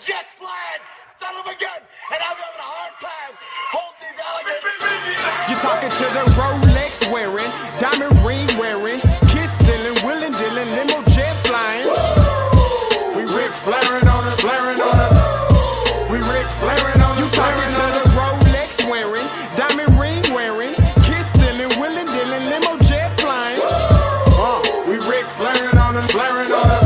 jet flying, son of a gun, and I'm having a hard time holding these alligators. You're talking to the Rolex wearing, diamond ring wearing, kiss stealing, willing dealing, limo jet flying. We Rick flaring on us, flaring on us. We Rick flaring on us. You talking to the Rolex wearing, diamond ring wearing, kiss stealing, willing dealing, limo jet flying. We Rick flaring on us, flaring on us.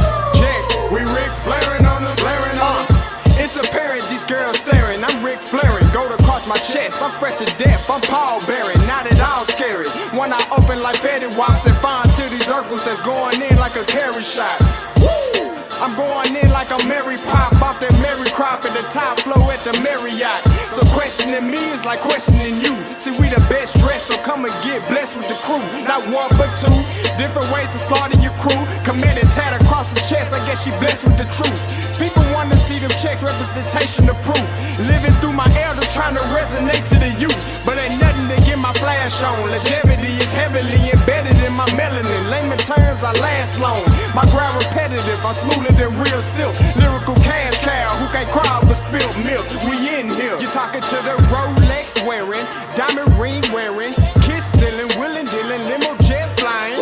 We Rick flaring on us, flaring on us. It's apparent these girls staring. I'm Rick flaring, gold across my chest. I'm fresh to death, I'm Paul Bearing, not at all scary. When I open like Betty Wops and find to these circles that's going in like a carry shot. Woo! I'm going in like a Mary Pop off that Mary crop at the top flow at the Marriott. So questioning me is like questioning you. See, we the best dressed, so come and get blessed with the crew. Not one but two, different ways to slaughter your crew. Committed tat across the chest, I guess she blessed with the truth. People want to see them checks, representation of proof. Living through my elders trying to resonate to the youth. But ain't nothing to get my flash on. Longevity is heavily embedded in my melanin. Layman terms, I last long. My ground repetitive, I'm smoother than real silk. Lyrical cash cow who can't cry over spilled milk. We in here. You're talking to the Rolex wearing, diamond ring wearing, kiss stealing, willing dealing, limo jet flying.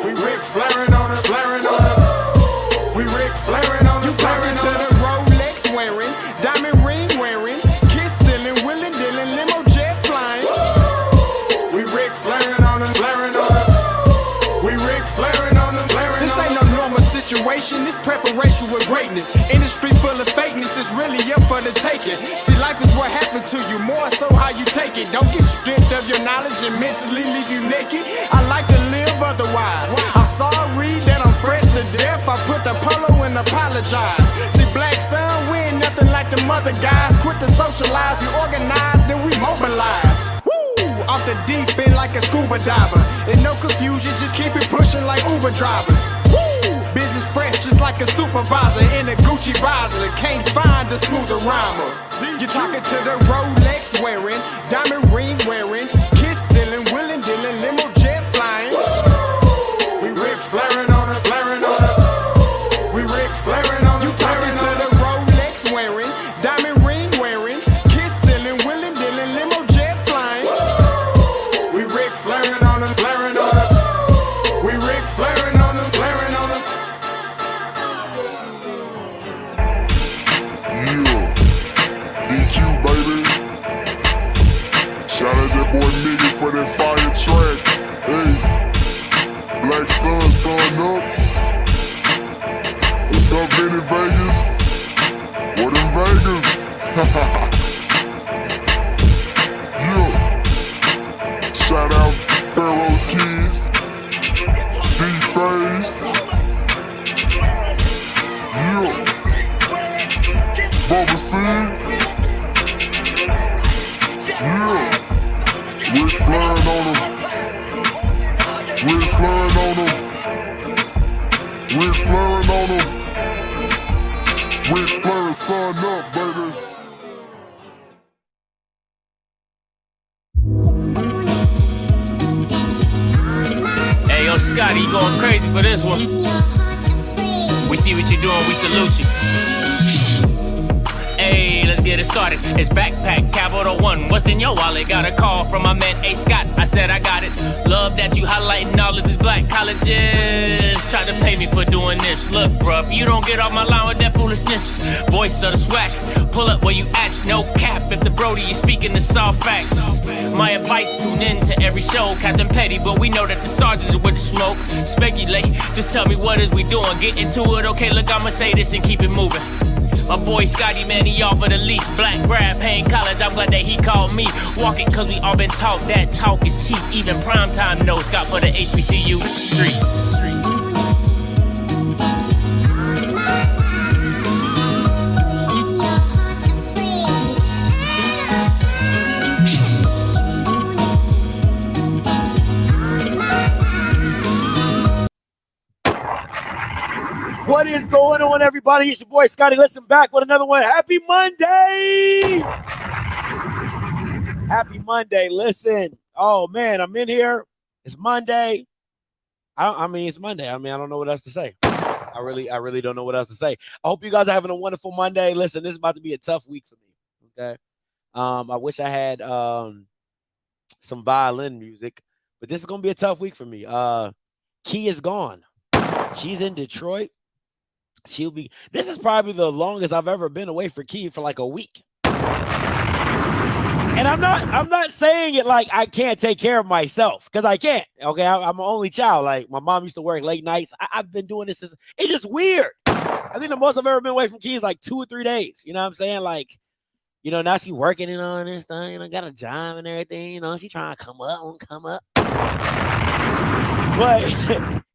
We Rick flaring on us, flaring on us. We Rick flaring on us, flaring on us. You talking to the Rolex wearing, diamond ring wearing, kiss stealing, willing dealing, limo jet flying. We Rick flaring on us, flaring on us. We Rick flaring on us, flaring on us. This ain't no normal situation, this preparation with greatness. Industry full of fakeness is really up for the taking. See, life is what happened to you, more so how you take it. Don't get stripped of your knowledge and mentally leave you naked. I like to live otherwise. I'm sorry that I'm fresh to death. I put the polo and apologize. See, black son, we ain't nothing like the mother guys. Quit to socialize, we organize, then we mobilize. Off the deep end like a scuba diver. And no confusion, just keep it pushing like Uber drivers. Woo! Business fresh just like a supervisor in a Gucci visor. Can't find a smoother rhymer. You're talking to the Rolex wearing, diamond ring wearing, kiss stealing, willing dealing, limo jet flying. We Rick flaring on us, flaring on us. We Rick flaring on us. You talking to the Rolex wearing, diamond ring wearing, kiss stealing, willing dealing, limo jet flying. We Rick flaring on us, flaring on us. We Rick flaring on us, flaring on us. Yeah, DQ baby. Shout out that boy Midday for that fire track. Hey, Black Sun, sun up. What's up, Vinny Vegas? What in Vegas? Yeah. Shout out Pharaoh's Kids, D-Phase. Yeah. Bubba C. Yeah. Rick flaring on him. Rick flaring on him. Rick flaring on him. Rick flaring, sun up, baby. Hey, yo, Scotty, you going crazy for this one. We see what you're doing, we salute you. Hey, let's get it started. It's Backpack Capital One. What's in your wallet? Got a call from my man A. Scott. I said I got it. Love that you highlighting all of these black colleges. Try to pay me for doing this. Look, bruh, if you don't get off my line with that foolishness, voice of the swag, pull up where you at. No cap if the Brody is speaking the soft facts. My advice, tune in to every show. Captain Petty, but we know that the sergeants are with the smoke. Speculate, just tell me what is we doing. Get into it, okay, look, I'ma say this and keep it moving. My boy Scotty, man, he offered the least. Black grad, paying college, I'm glad that he called me. Walking cause we all been taught that talk is cheap. Even primetime knows Scott for the HBCU streets. What is going on, everybody? It's your boy Scotty. Listen back with another one. Happy Monday! Happy Monday. Listen. Oh, man, I'm in here. It's Monday. I mean, it's Monday. I mean, I don't know what else to say. I really don't know what else to say. I hope you guys are having a wonderful Monday. Listen, this is about to be a tough week for me. Okay. I wish I had some violin music, but this is gonna be a tough week for me. Key is gone. She's in Detroit. This is probably the longest I've ever been away for Key for like a week. And I'm not saying it like I can't take care of myself, because I can't. Okay, I'm an only child. Like, my mom used to work late nights. I've been doing this since. It's just weird. I think the most I've ever been away from Key is like 2 or 3 days. You know what I'm saying? Like, now she's working and all this stuff. Got a job and everything. She's trying to come up. But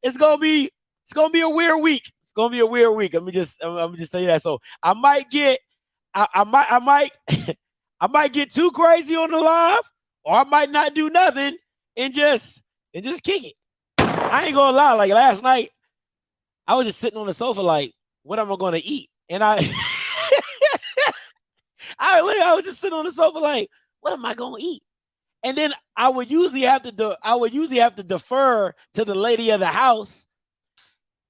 it's gonna be a weird week. It's gonna be a weird week. I'm just tell you that. So I might get I might get too crazy on the live, or I might not do nothing and just kick it. I ain't gonna lie. Like, last night, I was just sitting on the sofa, like, what am I gonna eat? And I was just sitting on the sofa, like, what am I gonna eat? And then I would usually have to defer to the lady of the house,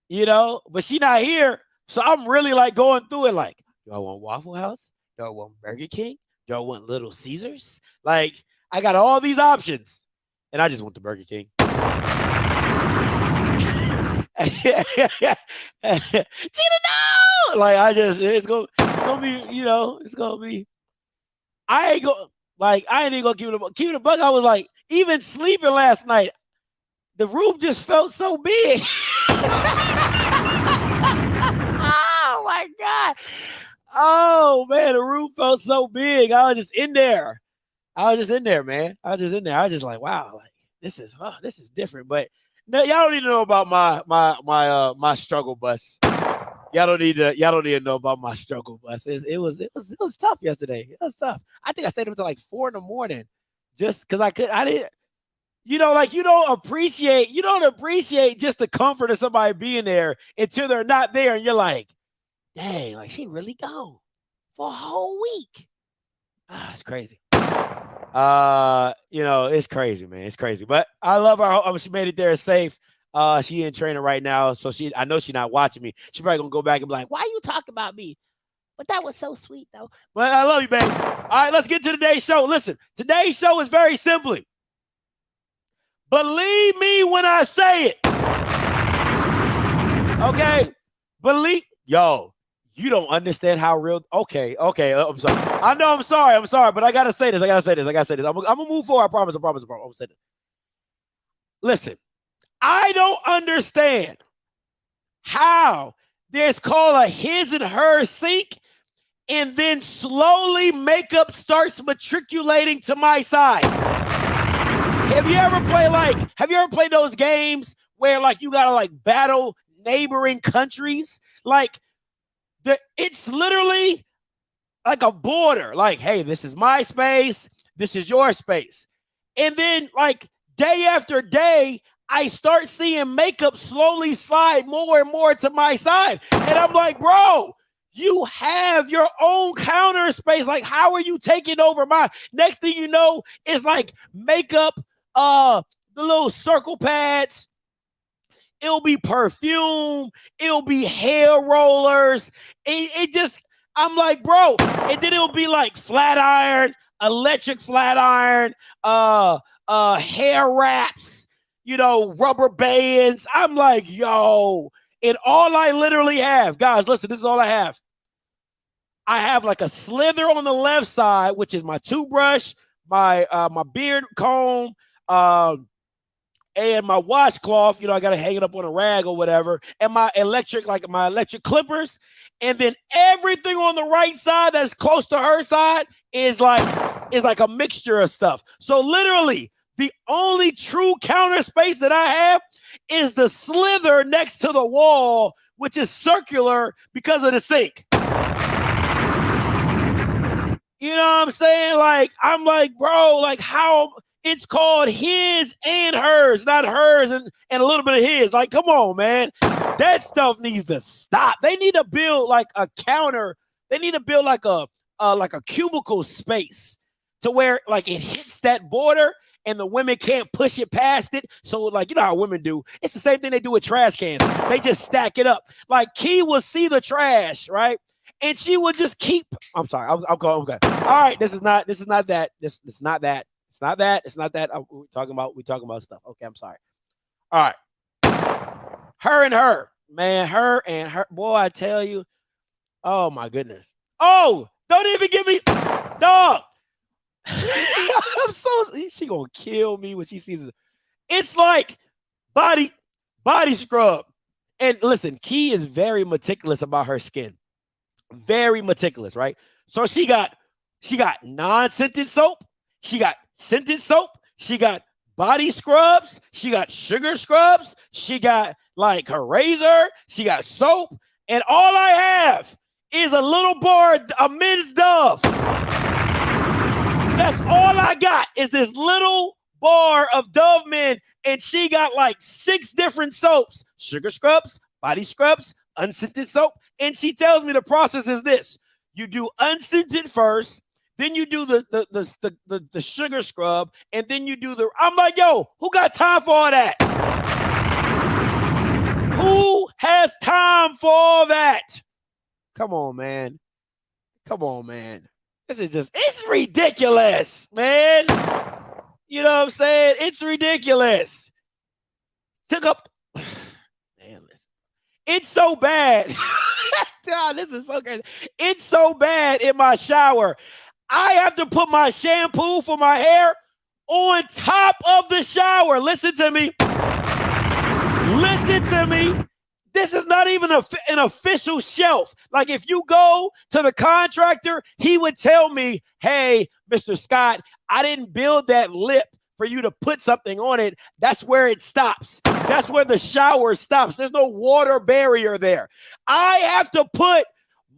but she not here, so I'm really like going through it. Like, do I want Waffle House? Do I want Burger King? Do I want Little Caesars? Like, I got all these options, and I just want the Burger King. Gina, no! Like, it's gonna be. I ain't even gonna keep it a buck. I was like, even sleeping last night, the room just felt so big. Oh my God. Oh man, the room felt so big. I was just in there, man. I was just like, wow, like, this is different. But no, y'all don't need to know about my struggle bus. Y'all don't need to know about my struggle bus. It was tough yesterday. It was tough. I think I stayed up until like 4 a.m. just because I didn't. Like, you don't appreciate just the comfort of somebody being there until they're not there, and you're like, dang, like, she really gone for a whole week. It's crazy. It's crazy, man. It's crazy. But I love her. She made it there safe. She in training right now, so I know she's not watching me. She probably gonna go back and be like, why you talking about me? But that was so sweet, though. But I love you, babe. All right, let's get to today's show. Listen, today's show is very simply, believe me when I say it. Okay? You don't understand how real. Okay. I'm sorry. I know I'm sorry, but I gotta say this. I'm gonna move forward. I promise. I'm gonna say this. Listen, I don't understand how there's called a his and her sync, and then slowly makeup starts matriculating to my side. Have you ever played those games where, like, you gotta, like, battle neighboring countries? Like, it's literally like a border. Like, hey, this is my space, this is your space. And then, like, day after day, I start seeing makeup slowly slide more and more to my side. And I'm like, bro, you have your own counter space. Like, how are you taking over mine? Next thing you know, it's like makeup, the little circle pads. It'll be perfume. It'll be hair rollers. I'm like, bro. And then it'll be like flat iron, electric flat iron, hair wraps, rubber bands. I'm like, yo. And all I literally have, guys, listen, this is all I have. I have like a slither on the left side, which is my toothbrush, my beard comb, and my washcloth. I got to hang it up on a rag or whatever. And my electric clippers. And then everything on the right side that's close to her side is like a mixture of stuff. So literally, the only true counter space that I have is the slither next to the wall, which is circular because of the sink. You know what I'm saying? Like, I'm like, bro, like, how it's called his and hers, not hers and a little bit of his. Like, come on, man. That stuff needs to stop. They need to build like a counter. They need to build like a cubicle space to where, like, it hits that border and the women can't push it past it. So, like, you know how women do. It's the same thing they do with trash cans. They just stack it up. Like, Key will see the trash, right? And she would just keep. I'm sorry. I'm going. Okay. All right. This is not that. It's not that. It's not that. We're talking about stuff. Okay. I'm sorry. All right. Her and her, man. Boy, I tell you. Oh my goodness. Oh, don't even give me, dog. She gonna kill me when she sees it. It's like body scrub. And listen, Key is very meticulous about her skin. Very meticulous, right? So she got non-scented soap, she got scented soap, she got body scrubs, she got sugar scrubs, she got like her razor, she got soap, and all I have is a little bar of Men's Dove. That's all I got is this little bar of Dove Men, and she got like 6 different soaps: sugar scrubs, body scrubs, unscented soap. And she tells me the process is this: you do unscented first, then you do the sugar scrub, and then you do the. I'm like, yo, who got time for all that? Who has time for all that? Come on, man. This is it's ridiculous, man. You know what I'm saying? It's ridiculous. Took up, man, listen. It's so bad. God, this is so crazy. It's so bad in my shower. I have to put my shampoo for my hair on top of the shower. Listen to me. This is not even an official shelf. Like, if you go to the contractor, he would tell me, hey, Mr. Scott, I didn't build that lip for you to put something on it. That's where it stops. That's where the shower stops. There's no water barrier there. I have to put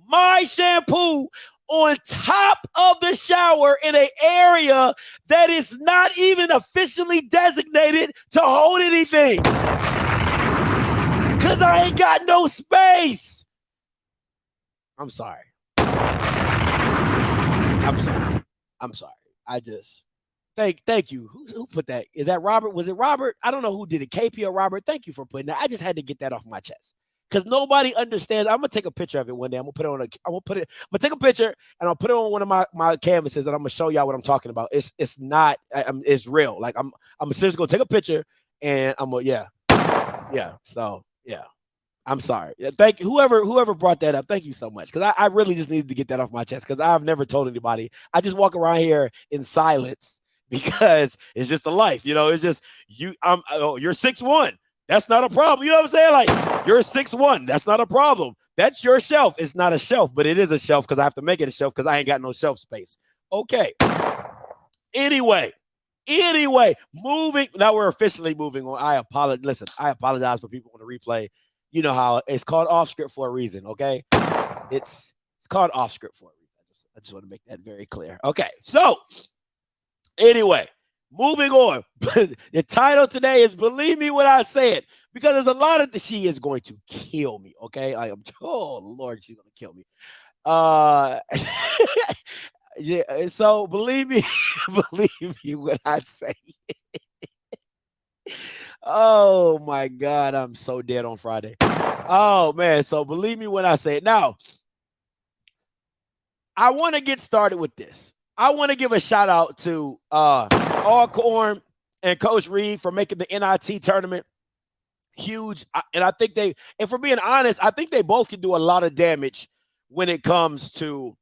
my shampoo on top of the shower in an area that is not even officially designated to hold anything. Because I ain't got no space. I'm sorry. I just thank you. Who put that? Is that Robert? Was it Robert? I don't know who did it. KP or Robert? Thank you for putting that. I just had to get that off my chest. Because nobody understands. I'm gonna take a picture of it one day. I'm gonna take a picture and I'll put it on one of my canvases and I'm gonna show y'all what I'm talking about. It's it's real. Like I'm seriously gonna take a picture and I'm gonna yeah. So yeah, I'm sorry. Thank you, whoever brought that up. Thank you so much, because I really just needed to get that off my chest, because I've never told anybody. I just walk around here in silence because it's just the life, you know. It's just you're 6'1". That's not a problem. You know what I'm saying? Like, you're 6'1". That's not a problem. That's your shelf. It's not a shelf, but it is a shelf because I have to make it a shelf because I ain't got no shelf space. Okay. Anyway, moving. Now we're officially moving on. I apologize. Listen, I apologize for people on the replay. You know how it's called off script for a reason. Okay, it's called off script for a reason. I just want to make that very clear. Okay, so anyway, moving on. The title today is "Believe Me When I Say It," because there's a lot of she is going to kill me. Okay, oh Lord, she's going to kill me. Yeah, so believe me when I say it. Oh my God, I'm so dead on Friday. Oh man, so believe me when I say it. Now, I want to get started with this. I want to give a shout out to Alcorn and Coach Reed for making the NIT tournament huge. And I think and for being honest, I think they both can do a lot of damage when it comes to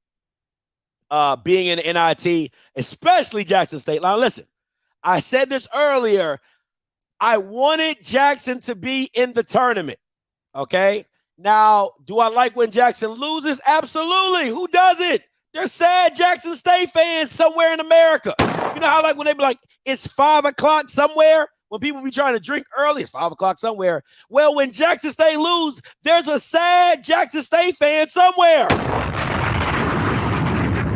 being in NIT, especially Jackson State. Now, listen, I said this earlier. I wanted Jackson to be in the tournament. Okay. Now, do I like when Jackson loses? Absolutely. Who doesn't? There's sad Jackson State fans somewhere in America. You know how, like, when they be like, it's 5 o'clock somewhere, when people be trying to drink early, it's 5 o'clock somewhere. Well, when Jackson State lose, there's a sad Jackson State fan somewhere.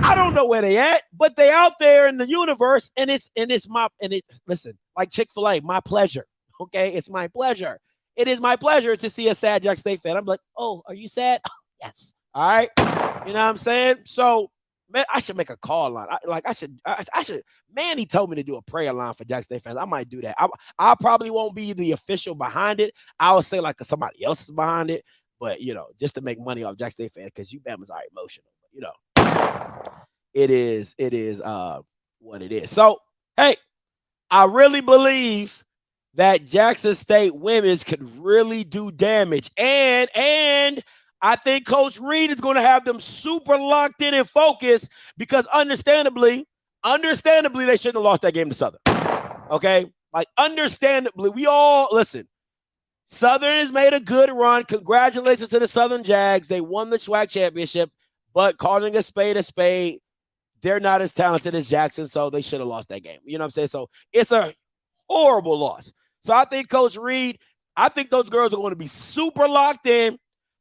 I don't know where they at, but they out there in the universe, and listen, like Chick-fil-A, my pleasure. Okay, it's my pleasure. It is my pleasure to see a sad Jackson State fan. I'm like, oh, are you sad? Oh, yes. All right. You know what I'm saying? So, Man, I should make a call line. I should. Man, he told me to do a prayer line for Jackson State fans. I might do that. I probably won't be the official behind it. I would say like somebody else is behind it, but just to make money off Jackson State fans because you Bama's are emotional. But it is what it is. So hey, I really believe that Jackson State women's could really do damage, and I think Coach Reed is going to have them super locked in and focused because understandably, they shouldn't have lost that game to Southern. Okay? Like, understandably, we all, listen, Southern has made a good run. Congratulations to the Southern Jags. They won the SWAC championship, but calling a spade, they're not as talented as Jackson, so they should have lost that game. You know what I'm saying? So it's a horrible loss. So I think Coach Reed, I think those girls are going to be super locked in.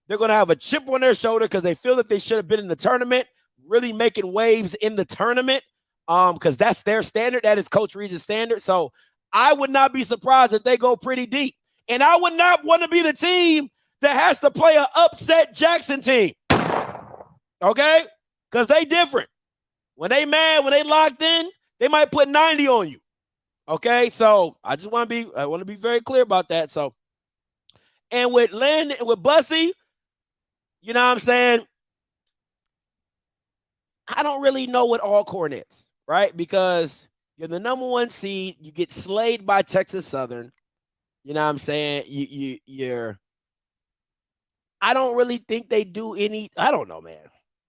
They're going to have a chip on their shoulder because they feel that they should have been in the tournament, really making waves in the tournament because that's their standard. That is Coach Reed's standard. So I would not be surprised if they go pretty deep. And I would not want to be the team that has to play an upset Jackson team. Okay? Because they different. When they mad, when they locked in, they might put 90 on you. Okay? So I want to be very clear about that. So, and with Lynn and with Bussy, you know what I'm saying? I don't really know what Alcorn is, right? Because you're the number 1 seed. You get slayed by Texas Southern. You know what I'm saying? You're I don't really think they do any. I don't know, man.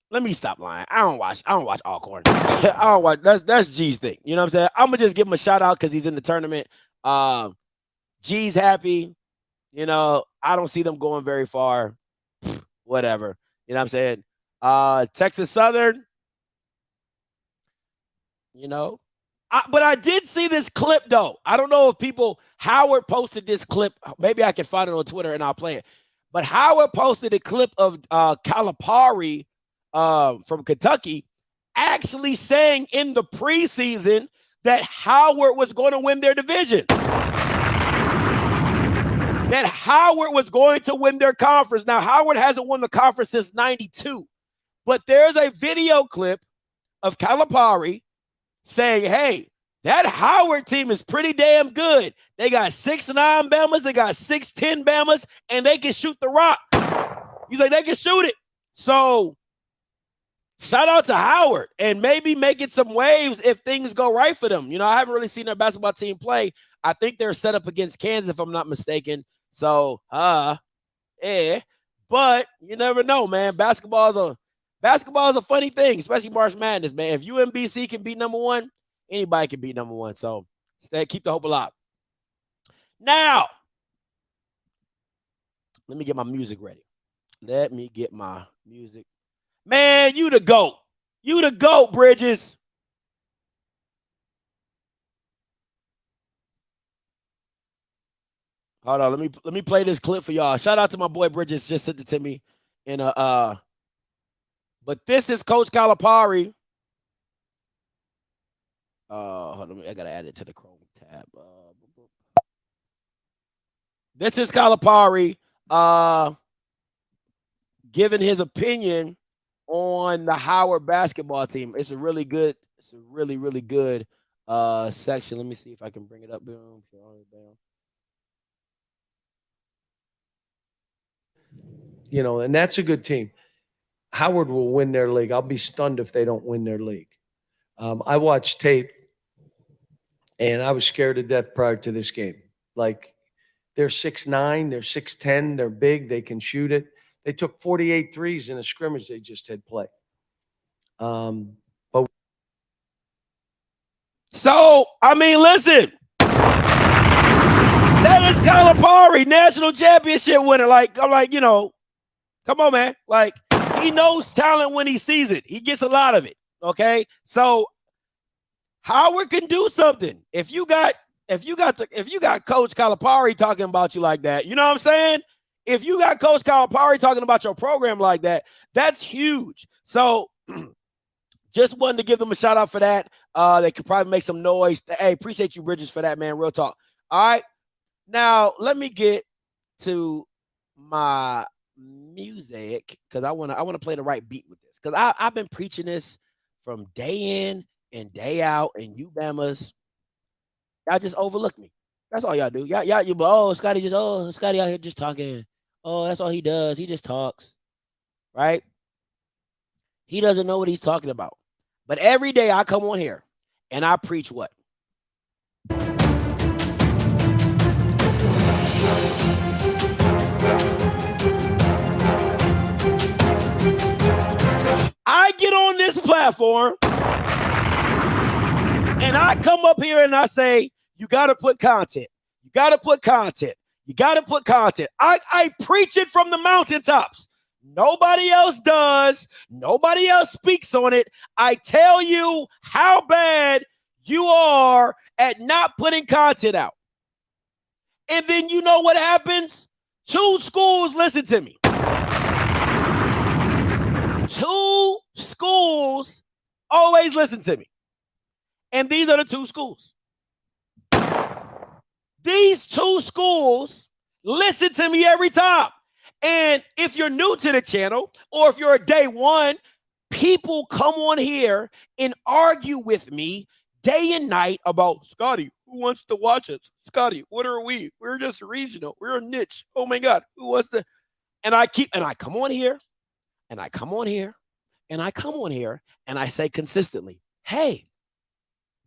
Let me stop lying. I don't watch Alcorn. I don't watch. That's G's thing. You know what I'm saying? I'm gonna just give him a shout out because he's in the tournament. G's happy. I don't see them going very far. Whatever. You know what I'm saying? Texas Southern. But I did see this clip, though. I don't know if Howard posted this clip. Maybe I can find it on Twitter and I'll play it. But Howard posted a clip of Calipari from Kentucky actually saying in the preseason that Howard was going to win their division. That Howard was going to win their conference. Now, Howard hasn't won the conference since 92. But there's a video clip of Calipari saying, hey, that Howard team is pretty damn good. They got 6'9" Bamas, they got 6'10" Bamas, and they can shoot the rock. He's like, they can shoot it. So, shout out to Howard and maybe making some waves if things go right for them. I haven't really seen their basketball team play. I think they're set up against Kansas, if I'm not mistaken. So, but you never know, man. Basketball is a funny thing, especially March Madness, man. If UMBC can beat number 1, anybody can beat number 1. So keep the hope alive. Now, let me get my music ready. Man, you the GOAT. You the GOAT, Bridges. Hold on, let me play this clip for y'all. Shout out to my boy Bridges, just sent it to me in a but this is Coach Calipari. Hold on, I gotta add it to the Chrome tab. This is Calipari giving his opinion on the Howard basketball team. It's a really good section. Let me see if I can bring it up. Boom. And that's a good team. Howard will win their league. I'll be stunned if they don't win their league. I watched tape, and I was scared to death prior to this game. Like, they're 6'9", they're 6'10", they're big, they can shoot it. They took 48 threes in a scrimmage they just had play. So, I mean, listen. That is Calipari, national championship winner. I'm like, come on, man. Like, he knows talent when he sees it. He gets a lot of it. Okay. So Howard can do something. If you got Coach Calipari talking about you like that, you know what I'm saying? If you got Coach Calipari talking about your program like that, that's huge. So just wanted to give them a shout out for that. They could probably make some noise. Hey, appreciate you, Bridges, for that, man. Real talk. All right. Now let me get to my music because I want to play the right beat with this because I've been preaching this from day in and day out, and you Bamas, y'all just overlook me. That's all y'all do. Scotty out here just talking. Oh, that's all he does. He just talks, right? He doesn't know what he's talking about. But every day I come on here and I preach what? I get on this platform and I come up here and I say, you got to put content. You got to put content. You got to put content. I preach it from the mountaintops. Nobody else does. Nobody else speaks on it. I tell you how bad you are at not putting content out. And then you know what happens? 2 schools listen to me. 2 schools always listen to me. And these are the 2 schools. These 2 schools listen to me every time. And if you're new to the channel, or if you're a day one, people come on here and argue with me day and night about, Scotty, who wants to watch us? Scotty, what are we? We're just regional. We're a niche. Oh my God, who wants to? And I come on here, and I come on here, and I come on here, and I say consistently, hey,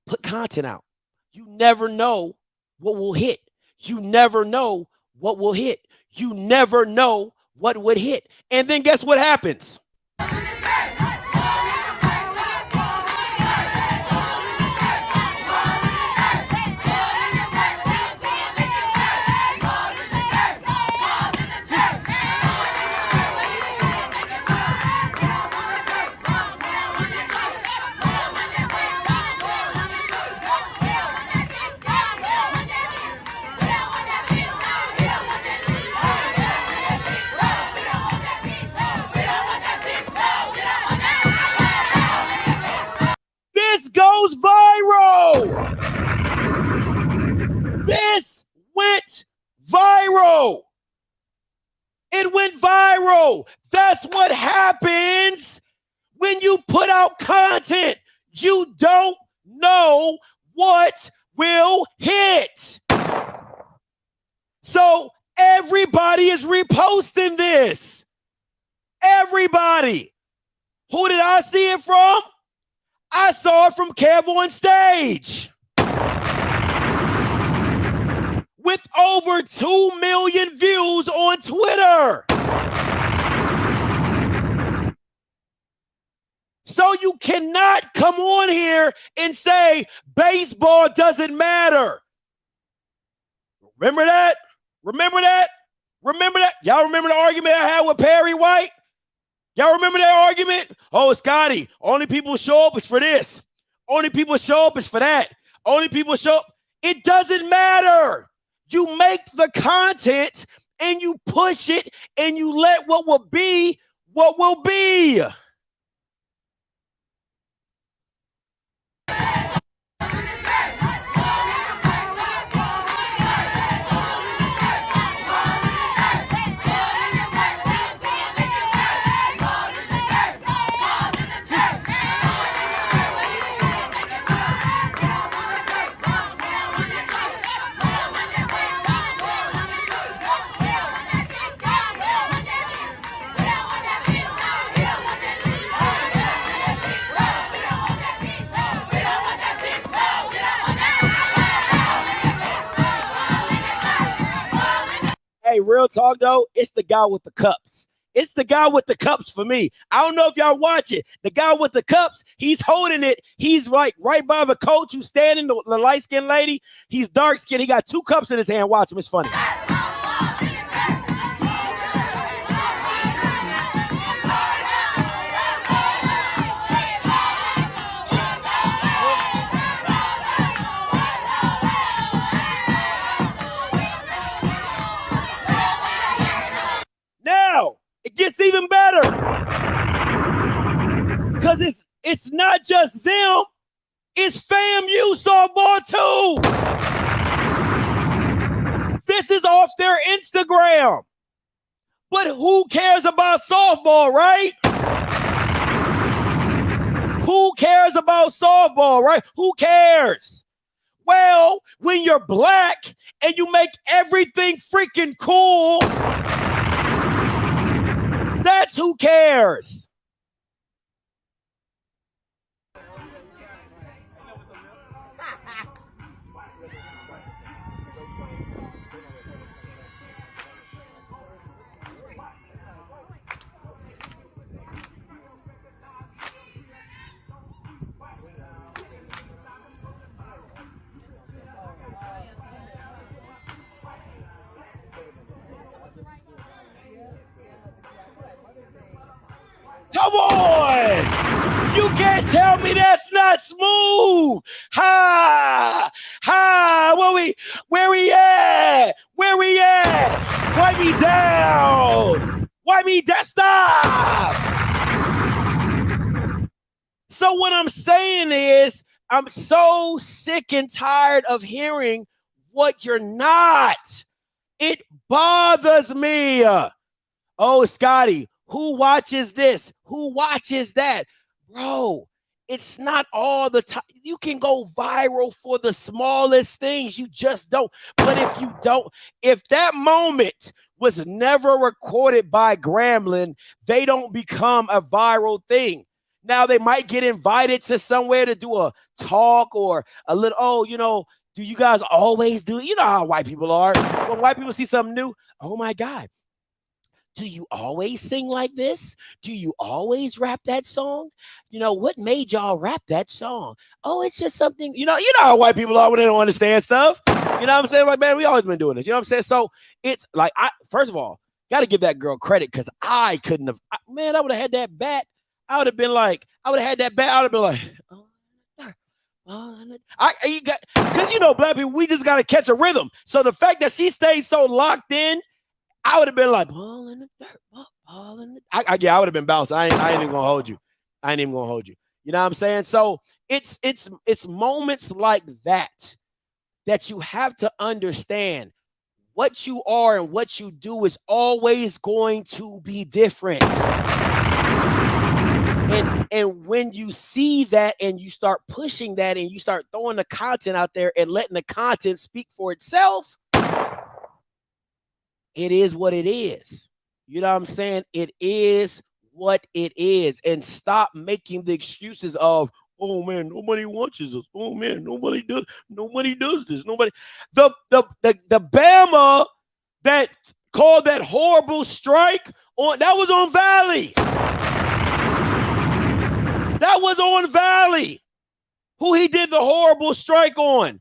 put content out. You never know what will hit. You never know what will hit. You never know what would hit. And then guess what happens? This goes viral. This went viral. It went viral. That's what happens when you put out content. You don't know what will hit. So everybody is reposting this. Everybody. Who did I see it from? I saw it from Kev on Stage. With over 2 million views on Twitter. So you cannot come on here and say baseball doesn't matter. Remember that? Remember that? Remember that? Y'all remember the argument I had with Perry White? Y'all remember that argument? Oh, Scotty, only people show up is for this. Only people show up is for that. Only people show up. It doesn't matter. You make the content and you push it and you let what will be what will be. Hey, real talk though, it's the guy with the cups. It's the guy with the cups for me. I don't know if y'all watch it. The guy with the cups, he's holding it. He's right by the coach who's standing, the light-skinned lady. He's dark-skinned. He got 2 cups in his hand. Watch him. It's funny. Now, it gets even better. Because it's not just them, it's FAMU softball too. This is off their Instagram. But who cares about softball, right? Who cares about softball, right? Who cares? Well, when you're black and you make everything freaking cool, that's who cares. Come on! You can't tell me that's not smooth. Ha! Ha! Where we at? Where we at? Wipe me down. Wipe me down. Stop. So what I'm saying is, I'm so sick and tired of hearing what you're not. It bothers me. Oh, Scotty, who watches this? Who watches that? Bro, it's not all the time. You can go viral for the smallest things. You just don't. But if you don't, if that moment was never recorded by Gremlin, they don't become a viral thing. Now they might get invited to somewhere to do a talk or a little, oh, you know, do you guys always do it? You know how white people are. When white people see something new, oh my God. Do you always sing like this? Do you always rap that song? You know, what made y'all rap that song? Oh, it's just something, you know how white people are when they don't understand stuff. You know what I'm saying? Like, man, we always been doing this. You know what I'm saying? So it's like, first of all, got to give that girl credit because I couldn't have, man, I would have had that bat. I would have been like, I would have had that bat. I would have been like, because you know, black people, we just got to catch a rhythm. So the fact that she stayed so locked in, I would have been like, ball in the dirt, ball in the dirt. Yeah, I would have been bouncing. I ain't even gonna hold you. I ain't even gonna hold you. You know what I'm saying? So it's moments like that you have to understand what you are and what you do is always going to be different. And when you see that and you start pushing that and you start throwing the content out there and letting the content speak for itself, it is what it is. You know what I'm saying? It is what it is. And stop making the excuses of, oh man, nobody watches us. Oh man, nobody does this. Nobody. The Bama that called that horrible strike on, that was on Valley. That was on Valley. Who he did the horrible strike on.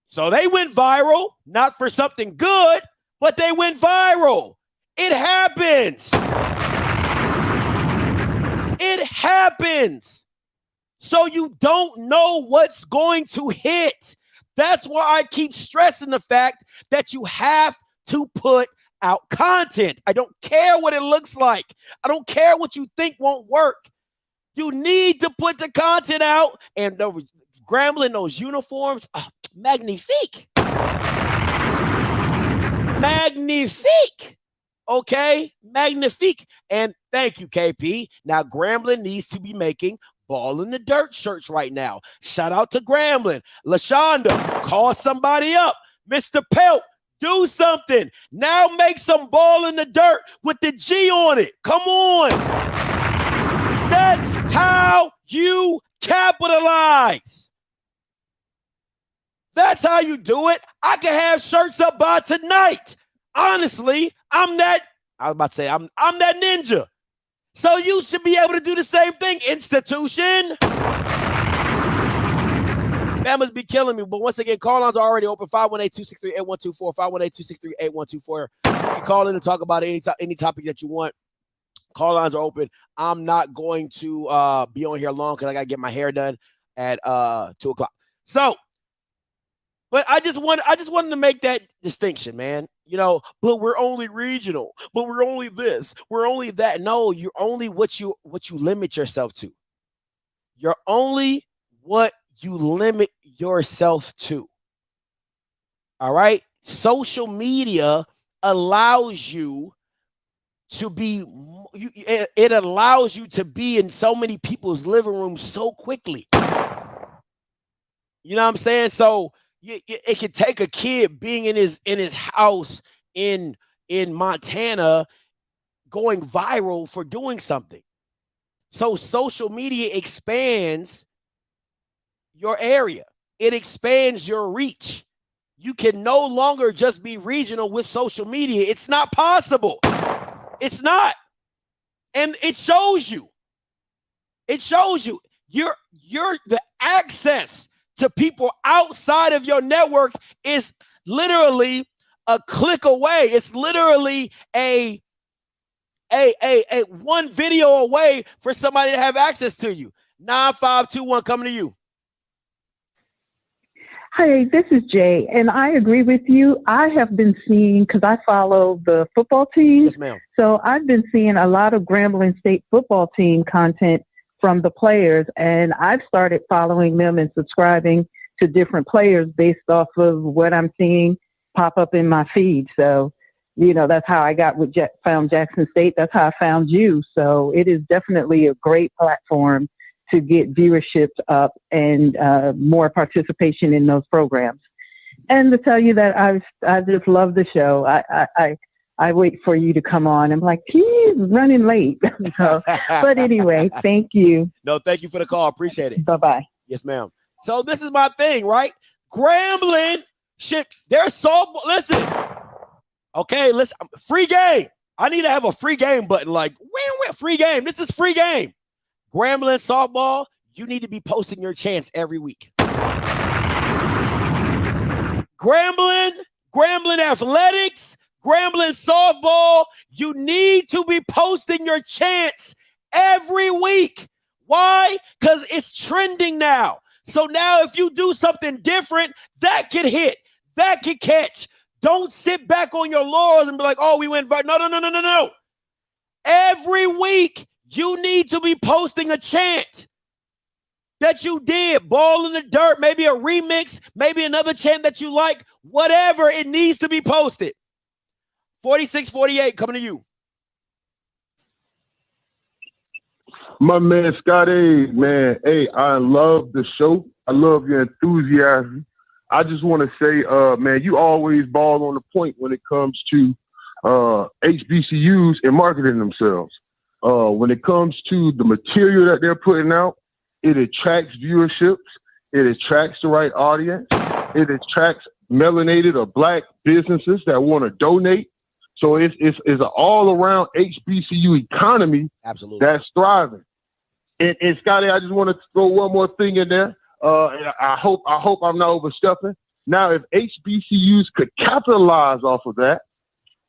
So they went viral, not for something good, but they went viral. It happens. It happens. So you don't know what's going to hit. That's why I keep stressing the fact that you have to put out content. I don't care what it looks like. I don't care what you think won't work. You need to put the content out. And the Grambling, those uniforms, magnifique. Magnifique. Okay? Magnifique. And thank you, KP. Now, Grambling needs to be making ball in the dirt shirts right now. Shout out to Grambling. LaShonda, call somebody up. Mr. Pelt, do something. Now make some ball in the dirt with the G on it. Come on. That's how you capitalize. That's how you do it. I can have shirts up by tonight. Honestly, I'm that ninja. So you should be able to do the same thing, institution. Bama's be killing me, but once again, call lines are already open. 518-263-8124, 518-263-8124. You can call in and talk about any topic that you want. Call lines are open. I'm not going to be on here long because I got to get my hair done at 2 o'clock. So, but I just wanted to make that distinction, man. You know, but we're only regional, but we're only this, we're only that. No, you're only what you limit yourself to. You're only what you limit yourself to. All right? Social media allows you to be, it allows you to be in so many people's living rooms so quickly. You know what I'm saying? So it could take a kid being in his house in Montana going viral for doing something. So social media expands your area. It expands your reach. You can no longer just be regional with social media. It's not possible. It's not. And it shows you. It shows you. You're the access to people outside of your network is literally a click away. It's literally a one video away for somebody to have access to you. 9521 coming to you. Hi, this is Jay, and I agree with you. I have been seeing, because I follow the football team, Yes, ma'am. so I've been seeing a lot of Grambling State football team content from the players, and I've started following them and subscribing to different players based off of what I'm seeing pop up in my feed. So, you know, that's how I got with found Jackson State. That's how I found you. So it is definitely a great platform to get viewership up and more participation in those programs. And to tell you that I just love the show. I wait for you to come on. I'm like, he's running late. So, but anyway, thank you. No, thank you for the call. Appreciate it. Bye-bye. Yes, ma'am. So this is my thing, right? Grambling, shit, there's softball. Listen, okay, listen, free game. I need to have a free game button, like, where free game. This is free game. Grambling softball, you need to be posting your chants every week. Grambling athletics, Grambling softball, you need to be posting your chants every week. Why? Because it's trending now. So now if you do something different, that can hit, that can catch. Don't sit back on your laurels and be like, oh, we went right. No. Every week, you need to be posting a chant that you did. Ball in the dirt, maybe a remix, maybe another chant that you like. Whatever, it needs to be posted. 4648 coming to you. My man, Scotty, man, hey, I love the show. I love your enthusiasm. I just want to say, man, you always ball on the point when it comes to HBCUs and marketing themselves. When it comes to the material that they're putting out, it attracts viewerships. It attracts the right audience. It attracts melanated or black businesses that want to donate. So it's an all-around HBCU economy. Absolutely. That's thriving. And Scotty, I just want to throw one more thing in there. I hope I'm not overstepping. Now, if HBCUs could capitalize off of that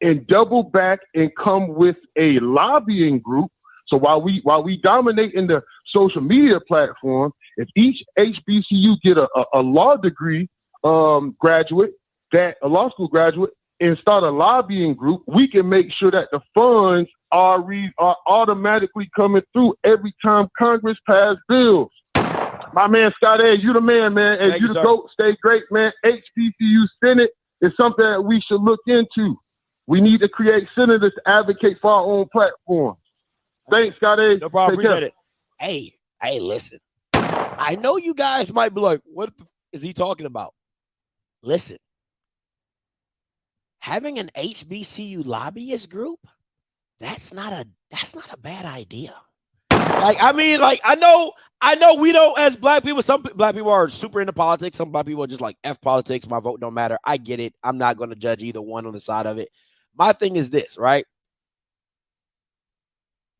and double back and come with a lobbying group, so while we dominate in the social media platform, if each HBCU get a law degree graduate, a law school graduate, and start a lobbying group, we can make sure that the funds are automatically coming through every time Congress pass bills. My man, Scott A., you the man, man. And Thank you you, the sir. GOAT. Stay great, man. HBCU Senate is something that we should look into. We need to create senators to advocate for our own platform. Thanks, Scott A. No problem. Take care. Appreciate it. Hey, listen. I know you guys might be like, what is he talking about? Listen. Having an HBCU lobbyist group, that's not a bad idea. I know we don't, as black people, some black people are super into politics. Some black people are just like, F politics, my vote don't matter. I get it. I'm not going to judge either one on the side of it. My thing is this, right?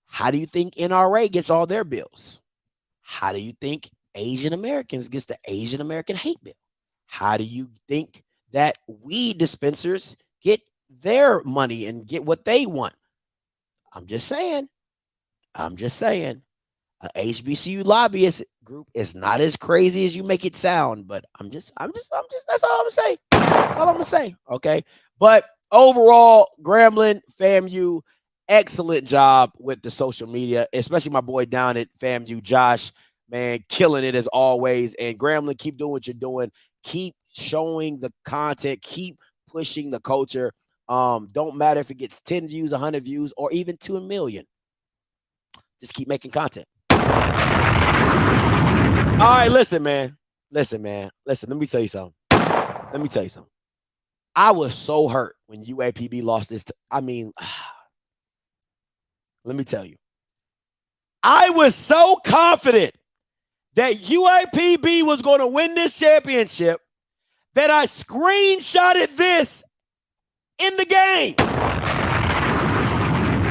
How do you think NRA gets all their bills? How do you think Asian Americans gets the Asian American hate bill? How do you think that weed dispensers get their money and get what they want? I'm just saying. An HBCU lobbyist group is not as crazy as you make it sound, but I'm just, that's all I'm gonna say. That's all I'm gonna say. Okay. But overall, Grambling, FAMU, excellent job with the social media, especially my boy down at FAMU, Josh, man, killing it as always. And Grambling, keep doing what you're doing. Keep showing the content. Keep pushing the culture. Don't matter if it gets 10 views, 100 views, or even 2 million. Just keep making content. All right, listen, man. Listen, let me tell you something. I was so hurt when UAPB lost this. Let me tell you. I was so confident that UAPB was going to win this championship that I screenshotted this in the game.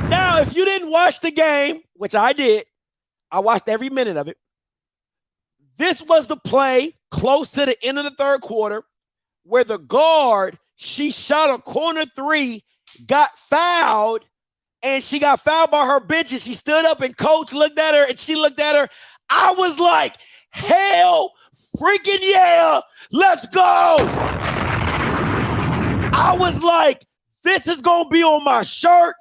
Now, if you didn't watch the game, which I did, I watched every minute of it. This was the play close to the end of the third quarter where the guard, she shot a corner three, got fouled, and she got fouled by her bench, and she stood up, and coach looked at her, and she looked at her. I was like, hell freaking yeah, let's go. I was like, this is going to be on my shirt.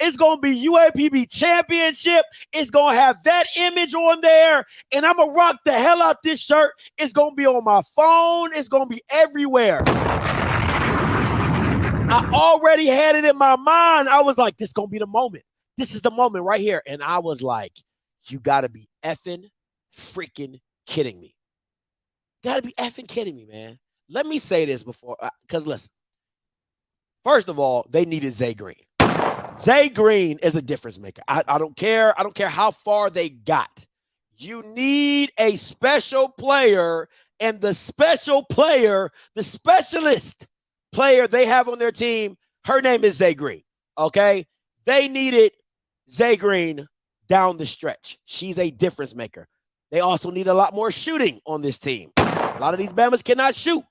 It's going to be UAPB championship. It's going to have that image on there, and I'm going to rock the hell out this shirt. It's going to be on my phone. It's going to be everywhere. I already had it in my mind. I was like, this is going to be the moment. This is the moment right here. And I was like, you got to be effing freaking kidding me. Got to be effing kidding me, man. Let me say this before, because listen. First of all, they needed Zay Green. Zay Green is a difference maker. I don't care. I don't care how far they got. You need a special player, and the special player, the specialist player they have on their team, her name is Zay Green. Okay? They needed Zay Green down the stretch. She's a difference maker. They also need a lot more shooting on this team. A lot of these Bamas cannot shoot,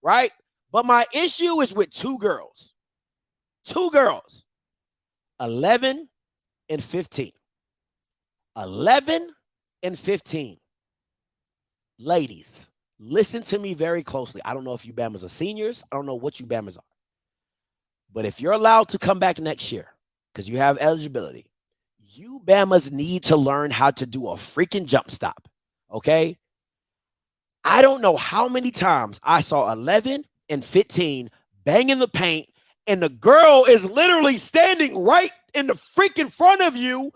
right? But my issue is with two girls. 11 and 15. 11 and 15. Ladies, listen to me very closely. I don't know if you Bamas are seniors. I don't know what you Bamas are. But if you're allowed to come back next year, because you have eligibility, you Bamas need to learn how to do a freaking jump stop, okay? I don't know how many times I saw 11 and 15 bang in the paint, and the girl is literally standing right in the freaking front of you,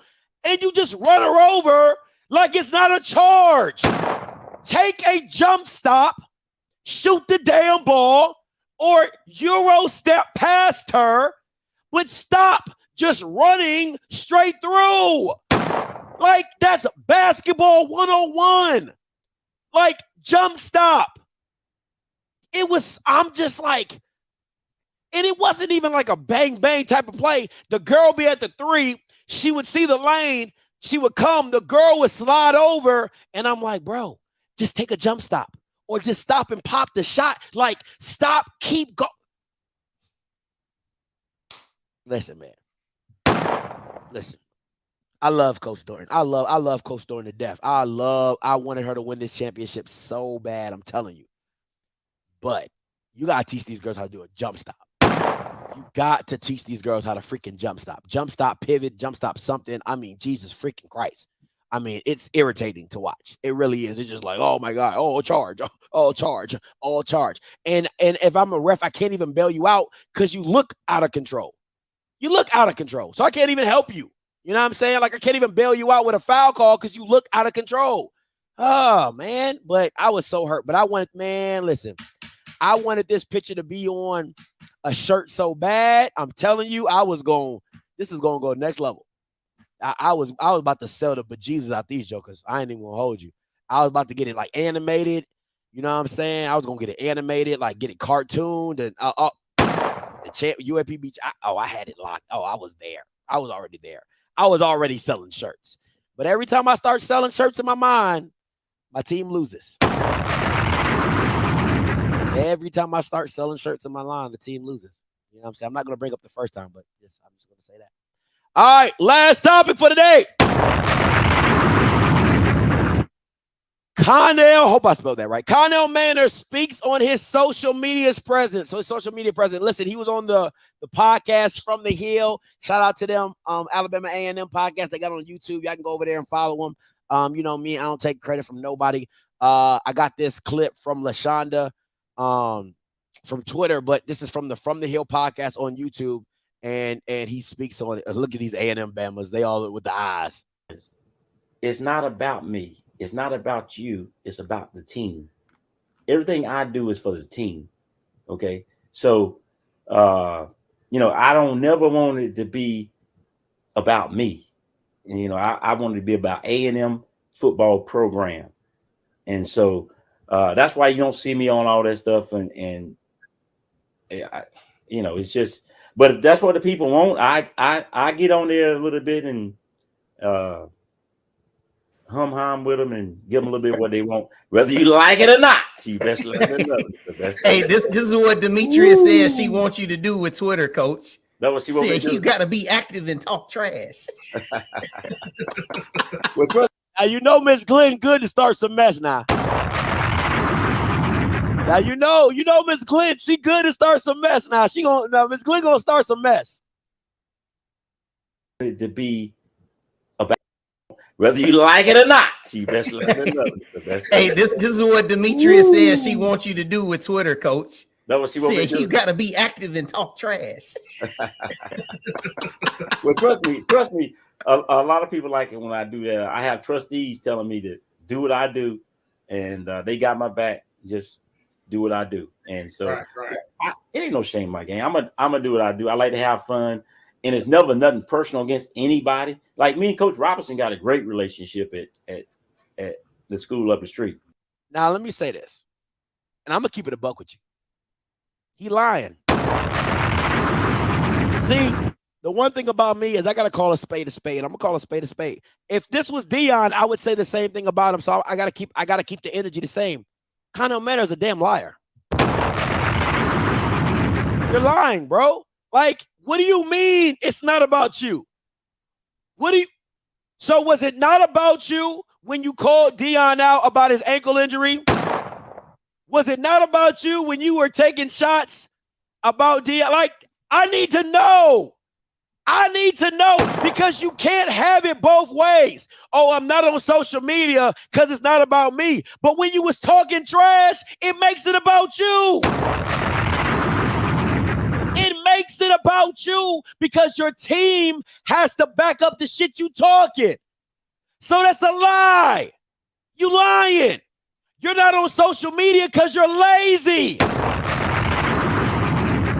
and you just run her over like it's not a charge. Take a jump stop, shoot the damn ball, or Euro step past her, but stop just running straight through. Like, that's basketball 101. Like, jump stop. I'm just like, and it wasn't even like a bang, bang type of play. The girl be at the three. She would see the lane. She would come. The girl would slide over. And I'm like, bro, just take a jump stop or just stop and pop the shot. Like, stop, keep going. Listen, man. Listen. I love Coach Thornton. I love Coach Thornton to death. I wanted her to win this championship so bad, I'm telling you. But you got to teach these girls how to do a jump stop. You got to teach these girls how to freaking jump stop. Jump stop, pivot, jump stop something. I mean, Jesus freaking Christ. I mean, it's irritating to watch. It really is. It's just like, oh, my God. Oh, charge. Oh, charge. Oh, charge. And if I'm a ref, I can't even bail you out because you look out of control. You look out of control. So I can't even help you. You know what I'm saying? Like, I can't even bail you out with a foul call because you look out of control. Oh, man. But I was so hurt. But I wanted this picture to be on a shirt so bad. I'm telling you, this is going to go next level. I was about to sell the bejesus out these jokers. I ain't even going to hold you. I was about to get it like animated. You know what I'm saying? I was going to get it animated, like get it cartooned. And the UAPB. I had it locked. Oh, I was there. I was already there. I was already selling shirts. But every time I start selling shirts in my mind, my team loses. Every time I start selling shirts in my line, the team loses. You know what I'm saying? I'm not going to bring up the first time, but I'm just going to say that. All right, last topic for today. Connell, hope I spelled that right. Connell Manor speaks on his social media presence. So his social media presence. Listen, he was on the podcast From the Hill. Shout out to them, Alabama A&M podcast they got on YouTube. Y'all can go over there and follow them. You know me, I don't take credit from nobody. I got this clip from LaShonda from Twitter, but this is from the Hill podcast on YouTube, and he speaks on it. Look at these A&M Bamas. They all with the eyes. It's not about me. It's not about you. It's about the team. Everything I do is for the team. Okay. So, I don't never want it to be about me. And, I want it to be about A&M football program. And so that's why you don't see me on all that stuff. And it's just, but if that's what the people want, I get on there a little bit and hum with them and give them a little bit what they want, whether you like it or not. You best let them know. Hey, this is what Demetria says she wants you to do with Twitter, Coach. That's what she wants me to do. You got to be active and talk trash. Now Miss Glenn good to start some mess now. Now Miss Glenn, she good to start some mess now. Miss Glenn gonna start some mess. To be about whether you like it or not. You best let them know. Hey, this is what Demetria says she wants you to do with Twitter, Coach. That's what she wants me to do. You got to be active and talk trash. Well, trust me. A lot of people like it when I do that. I have trustees telling me to do what I do, and they got my back. Just do what I do, and so it ain't no shame in my game. I'm gonna do what I do. I like to have fun, and it's never nothing personal against anybody. Like me and Coach Robinson got a great relationship at the school up the street. Now let me say this, and I'm gonna keep it a buck with you. He lying. See, the one thing about me is I gotta call a spade a spade. I'm gonna call a spade a spade. If this was Deion, I would say the same thing about him. So I gotta keep the energy the same. Connell Manor's a damn liar. You're lying, bro. Like, what do you mean it's not about you? So was it not about you when you called Deion out about his ankle injury? Was it not about you when you were taking shots about Deion? Like, I need to know. Because you can't have it both ways. Oh, I'm not on social media because it's not about me. But when you was talking trash, it makes it about you. It makes it about you because your team has to back up the shit you talking. So that's a lie. You lying. You're not on social media because you're lazy.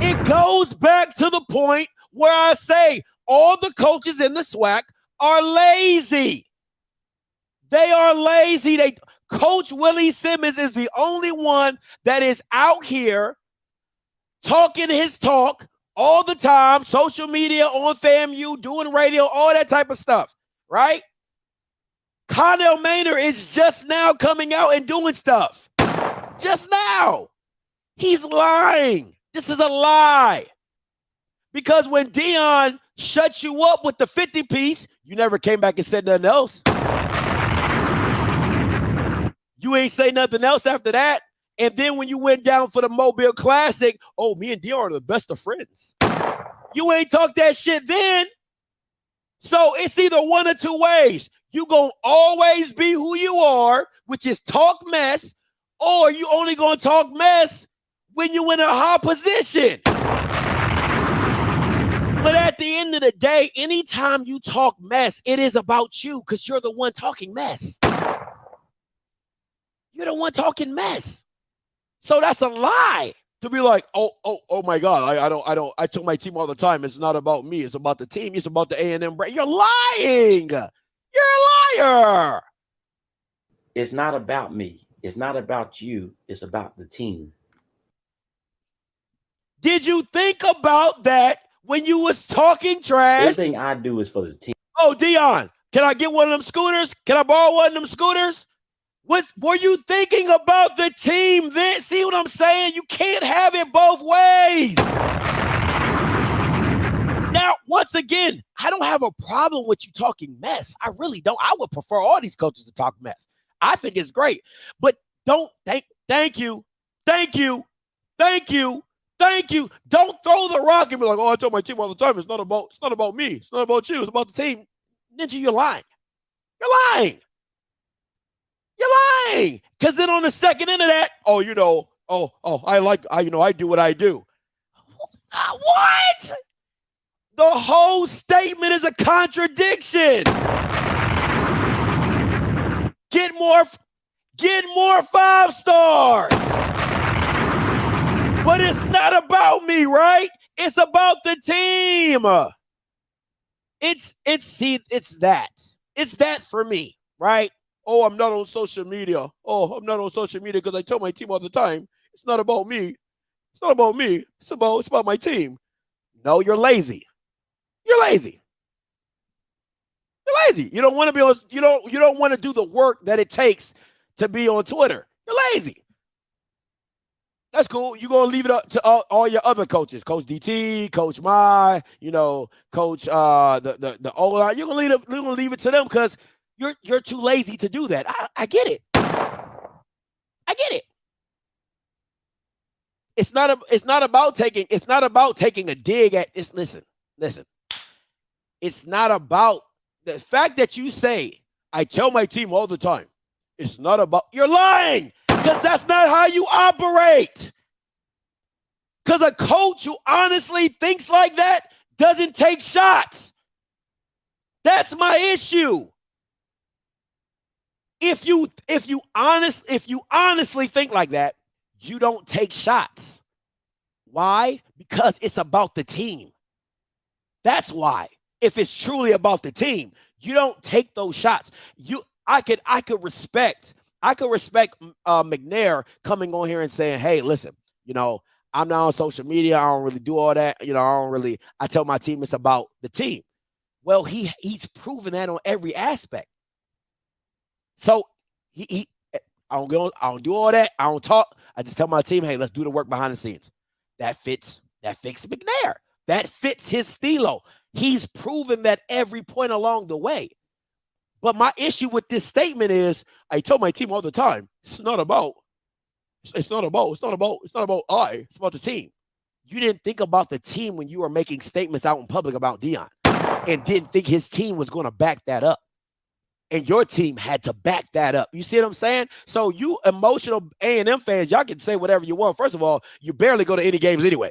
It goes back to the point where I say all the coaches in the SWAC are lazy. They are lazy. Coach Willie Simmons is the only one that is out here talking his talk all the time, social media, on FAMU, doing radio, all that type of stuff, right? Connell Manor is just now coming out and doing stuff. Just now. He's lying. This is a lie. Because when Deion shut you up with the 50-piece, you never came back and said nothing else. You ain't say nothing else after that. And then when you went down for the Mobile Classic, oh, me and Deion are the best of friends. You ain't talk that shit then. So it's either one or two ways. You gonna always be who you are, which is talk mess, or you only gonna talk mess when you in a high position. But at the end of the day, anytime you talk mess, it is about you because you're the one talking mess. You're the one talking mess. So that's a lie to be like, oh my God, I tell my team all the time, it's not about me, it's about the team, it's about the A&M brand. You're lying. You're a liar. It's not about me. It's not about you. It's about the team. Did you think about that when you was talking trash? Everything I do is for the team. Oh, Deion, can I get one of them scooters? Can I borrow one of them scooters? What were you thinking about the team then? See what I'm saying? You can't have it both ways. Now, once again, I don't have a problem with you talking mess. I really don't. I would prefer all these coaches to talk mess. I think it's great. But don't thank you. Don't throw the rock and be like, oh, I tell my team all the time, it's not about me. It's not about you. It's about the team. Ninja, you're lying. You're lying. Because then on the second end of that, I do what I do. What? The whole statement is a contradiction. Get more 5 stars. But it's not about me, right? It's about the team. It's that. It's that for me, right? Oh, I'm not on social media. Oh, I'm not on social media because I tell my team all the time, it's not about me. It's not about me. It's about my team. No, you're lazy. You're lazy. You're lazy. You don't want to be on, you don't want to do the work that it takes to be on Twitter. You're lazy. That's cool. You're going to leave it up to all your other coaches, Coach DT, Coach Mai, Coach the O-line. You're going to leave it to them because you're too lazy to do that. I get it. I get it. It's not about taking a dig at it's listen. It's not about the fact that you say, I tell my team all the time. It's not about, you're lying because that's not how you operate. Because a coach who honestly thinks like that doesn't take shots. That's my issue. If you honestly think like that, you don't take shots. Why? Because it's about the team. That's why. If it's truly about the team, you don't take those shots. I could respect McNair coming on here and saying, hey, listen, I'm not on social media. I don't really do all that. I tell my team it's about the team. Well, he's proven that on every aspect. So I don't do all that. I don't talk. I just tell my team, hey, let's do the work behind the scenes. That fits McNair. That fits his stilo. He's proven that every point along the way. But my issue with this statement is I tell my team all the time, it's not about I. It's about the team. You didn't think about the team when you were making statements out in public about Deion and didn't think his team was going to back that up. And your team had to back that up. You see what I'm saying? So you emotional A&M fans, y'all can say whatever you want. First of all, you barely go to any games anyway.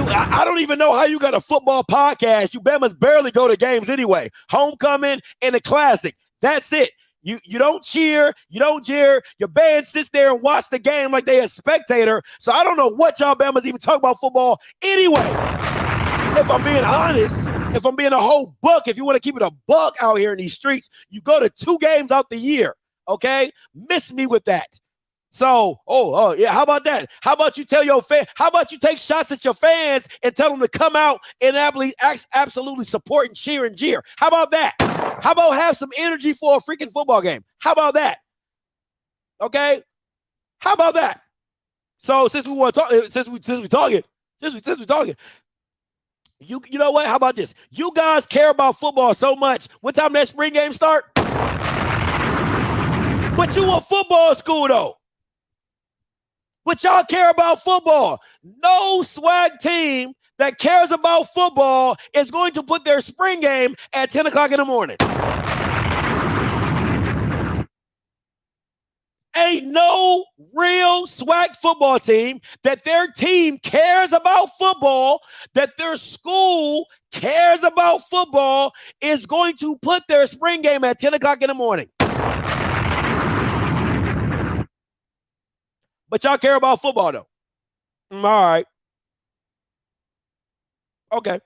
I don't even know how you got a football podcast. You Bama's barely go to games anyway. Homecoming and the Classic. That's it. You don't cheer. You don't jeer. Your band sits there and watch the game like they a spectator. So I don't know what y'all Bama's even talk about football anyway. If I'm being honest, if I'm being a whole buck, if you want to keep it a buck out here in these streets, you go to 2 games out the year, okay? Miss me with that. So, yeah, how about that? How about you tell your how about you take shots at your fans and tell them to come out and absolutely support and cheer and jeer? How about that? How about have some energy for a freaking football game? How about that? Okay? How about that? So since we want to talk, since we talking, you know what? How about this? You guys care about football so much. What time that spring game start? But you a football school though. But y'all care about football. No swag team that cares about football is going to put their spring game at 10 o'clock in the morning. Ain't no real swag football team that their team cares about football, that their school cares about football is going to put their spring game at 10 o'clock in the morning. But y'all care about football, though. All right. Okay.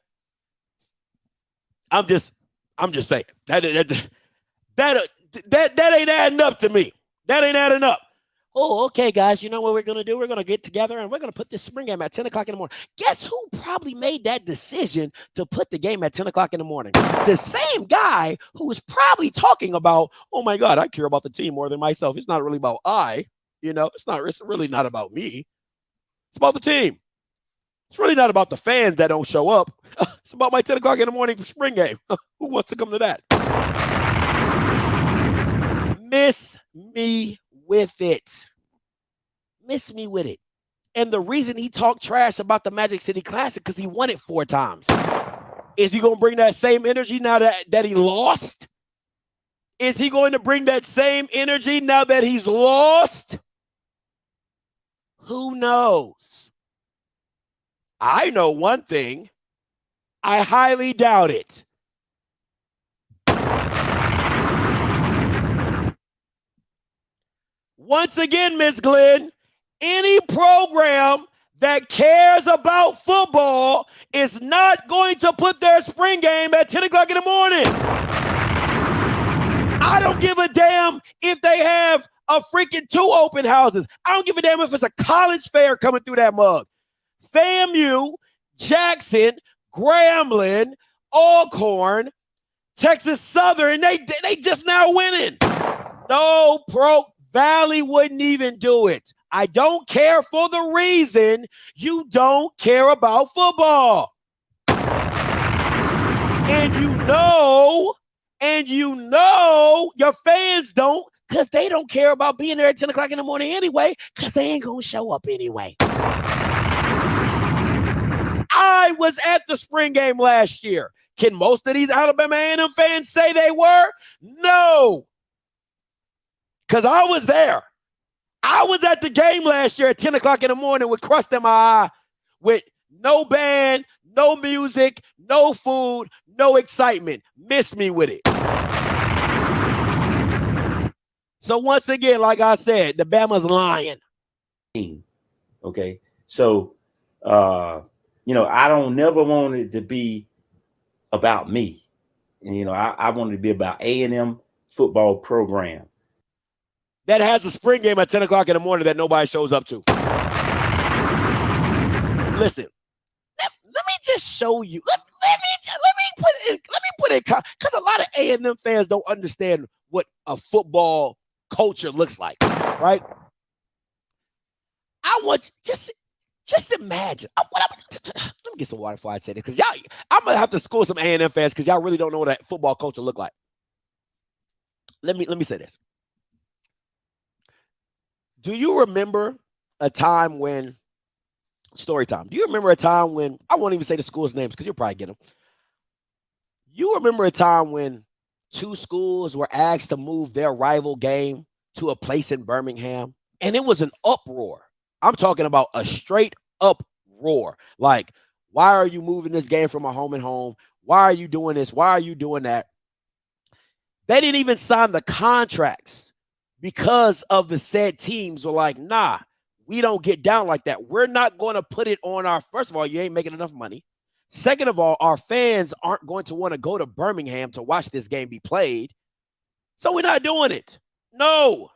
I'm just saying that ain't adding up to me. That ain't adding up. Oh, okay, guys. You know what we're gonna do? We're gonna get together and we're gonna put this spring game at 10 o'clock in the morning. Guess who probably made that decision to put the game at 10 o'clock in the morning? The same guy who was probably talking about, oh my God, I care about the team more than myself. It's not really about I. It's really not about me. It's about the team. It's really not about the fans that don't show up. It's about my 10 o'clock in the morning spring game. Who wants to come to that? Miss me with it. Miss me with it. And the reason he talked trash about the Magic City Classic because he won it 4 times. Is he going to bring that same energy now that he lost? Is he going to bring that same energy now that he's lost? Who knows? I know one thing. I highly doubt it. Once again, Miss Glenn, any program that cares about football is not going to put their spring game at 10 o'clock in the morning. I don't give a damn if they have a freaking 2 open houses. I don't give a damn if it's a college fair coming through that mug. FAMU, Jackson, Grambling, Alcorn, Texas Southern, they just now winning. No, Valley wouldn't even do it. I don't care for the reason you don't care about football. And you know your fans don't, because they don't care about being there at 10 o'clock in the morning anyway, because they ain't going to show up anyway. I was at the spring game last year. Can most of these Alabama A&M fans say they were? No. Because I was there. I was at the game last year at 10 o'clock in the morning with crust in my eye, with no band, no music, no food, no excitement. Miss me with it. So once again, like I said, the Bama's lying. Okay. So, I don't never want it to be about me. And, I want it to be about A&M football program. That has a spring game at 10 o'clock in the morning that nobody shows up to. Listen, let me just show you. Let me put it, because a lot of A&M fans don't understand what a football culture looks like, right? I want just imagine. Let me get some water before I say this, because I'm gonna have to school some A&M fans because y'all really don't know what that football culture look like. Let me say this. Do you remember a time when, story time, do you remember a time when, I won't even say the school's names because you'll probably get them. You remember a time when 2 schools were asked to move their rival game to a place in Birmingham, and it was an uproar. I'm talking about a straight uproar. Like, why are you moving this game from a home and home? Why are you doing this? Why are you doing that? They didn't even sign the contracts. Because of the said teams were like, nah, we don't get down like that. We're not going to put it on our, first of all, you ain't making enough money. Second of all, our fans aren't going to want to go to Birmingham to watch this game be played. So we're not doing it. No.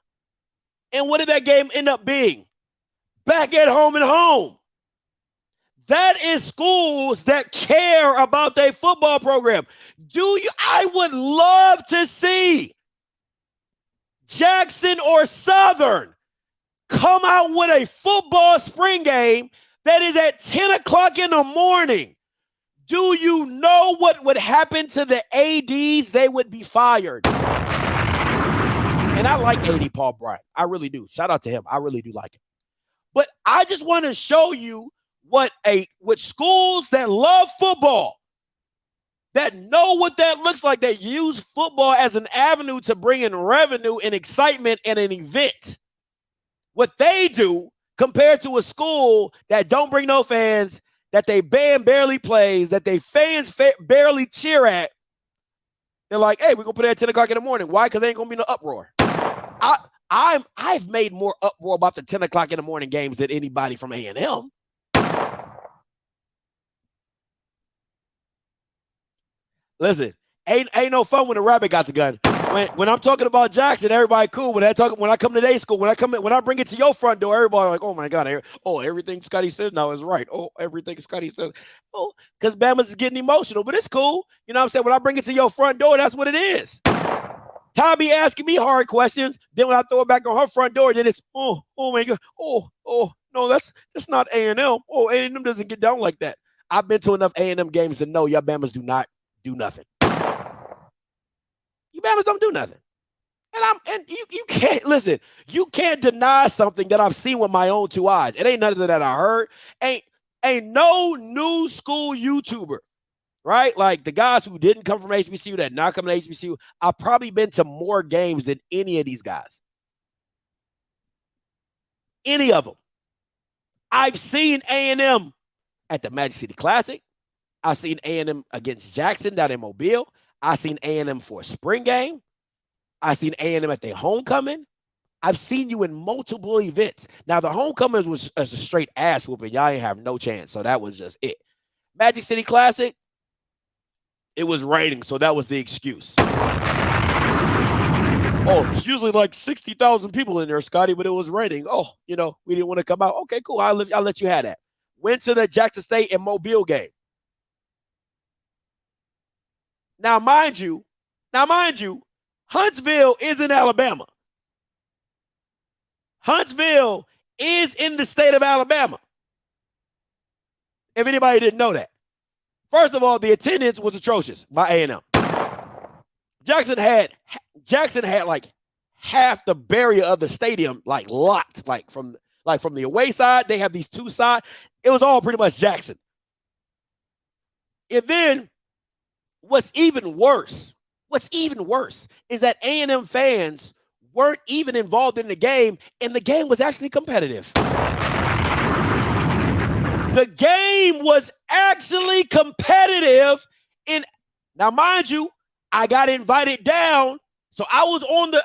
And what did that game end up being? Back at home and home. That is schools that care about their football program. I would love to see Jackson or Southern come out with a football spring game that is at 10 o'clock in the morning. Do you know what would happen to the ADs? They would be fired. And I like AD Paul Bryant. I really do. Shout out to him. I really do like him. But I just want to show you what schools that love football, that know what that looks like, that use football as an avenue to bring in revenue and excitement and an event. What they do compared to a school that don't bring no fans, that they band barely plays, that they fans barely cheer at, they're like, hey, we're going to put it at 10 o'clock in the morning. Why? Because there ain't going to be no uproar. I've made more uproar about the 10 o'clock in the morning games than anybody from A&M. Listen, ain't no fun when the rabbit got the gun. When I'm talking about Jackson, everybody cool. When I come to their school, when I bring it to your front door, everybody like, oh my God, everything Scotty says now is right. Oh, everything Scotty says. Oh, because Bama's is getting emotional, but it's cool. You know what I'm saying? When I bring it to your front door, that's what it is. Tommy asking me hard questions. Then when I throw it back on her front door, then it's, oh my God. Oh, no, that's not A&M. Oh, A&M doesn't get down like that. I've been to enough A&M games to know y'all Bamas do not do nothing. You Bamas don't do nothing. And you can't, listen, you can't deny something that I've seen with my own 2 eyes. It ain't nothing that I heard. Ain't no new school YouTuber, right? Like the guys who didn't come from HBCU, that not coming to HBCU, I've probably been to more games than any of these guys. Any of them. I've seen A&M at the Magic City Classic. I've seen A&M against Jackson down in Mobile. I've seen A&M for a spring game. I've seen A&M at their homecoming. I've seen you in multiple events. Now, the homecoming was a straight ass whooping. Y'all ain't have no chance, so that was just it. Magic City Classic, it was raining, so that was the excuse. Oh, it's usually like 60,000 people in there, Scotty, but it was raining. Oh, we didn't want to come out. Okay, cool. I'll let you have that. Went to the Jackson State and Mobile game. Now, mind you, Huntsville is in Alabama. Huntsville is in the state of Alabama. If anybody didn't know that. First of all, the attendance was atrocious by A&M. Jackson had like half the barrier of the stadium like locked, like from the away side. They have these two sides. It was all pretty much Jackson. And then what's even worse is that A&M fans weren't even involved in the game, and the game was actually competitive. The game was actually competitive. Now, mind you, I got invited down, so I was on the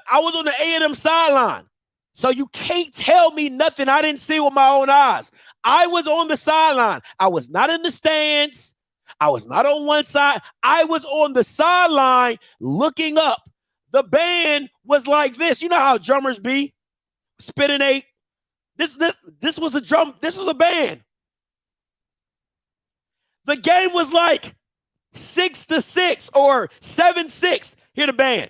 A&M sideline. So you can't tell me nothing I didn't see with my own eyes. I was on the sideline. I was not in the stands. I was not on one side. I was on the sideline looking up. The band was like this. You know how drummers be? Spitting a. This was the drum. This was the band. The game was like 6-6 or 7-6. Hear the band.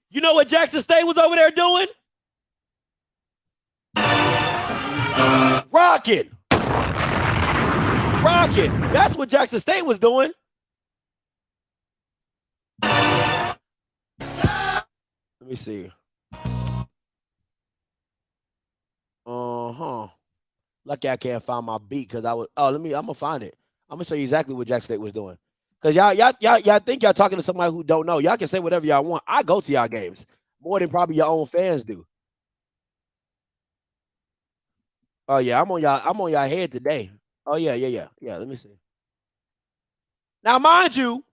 You know what Jackson State was over there doing? Rocking. That's what Jackson State was doing. Let me see. Lucky I can't find my beat because I'm gonna find it. I'm gonna show you exactly what Jackson State was doing. Because y'all think y'all talking to somebody who don't know. Y'all can say whatever y'all want. I go to y'all games more than probably your own fans do. Oh yeah, I'm on y'all head today. Oh yeah. Let me see. Now, mind you,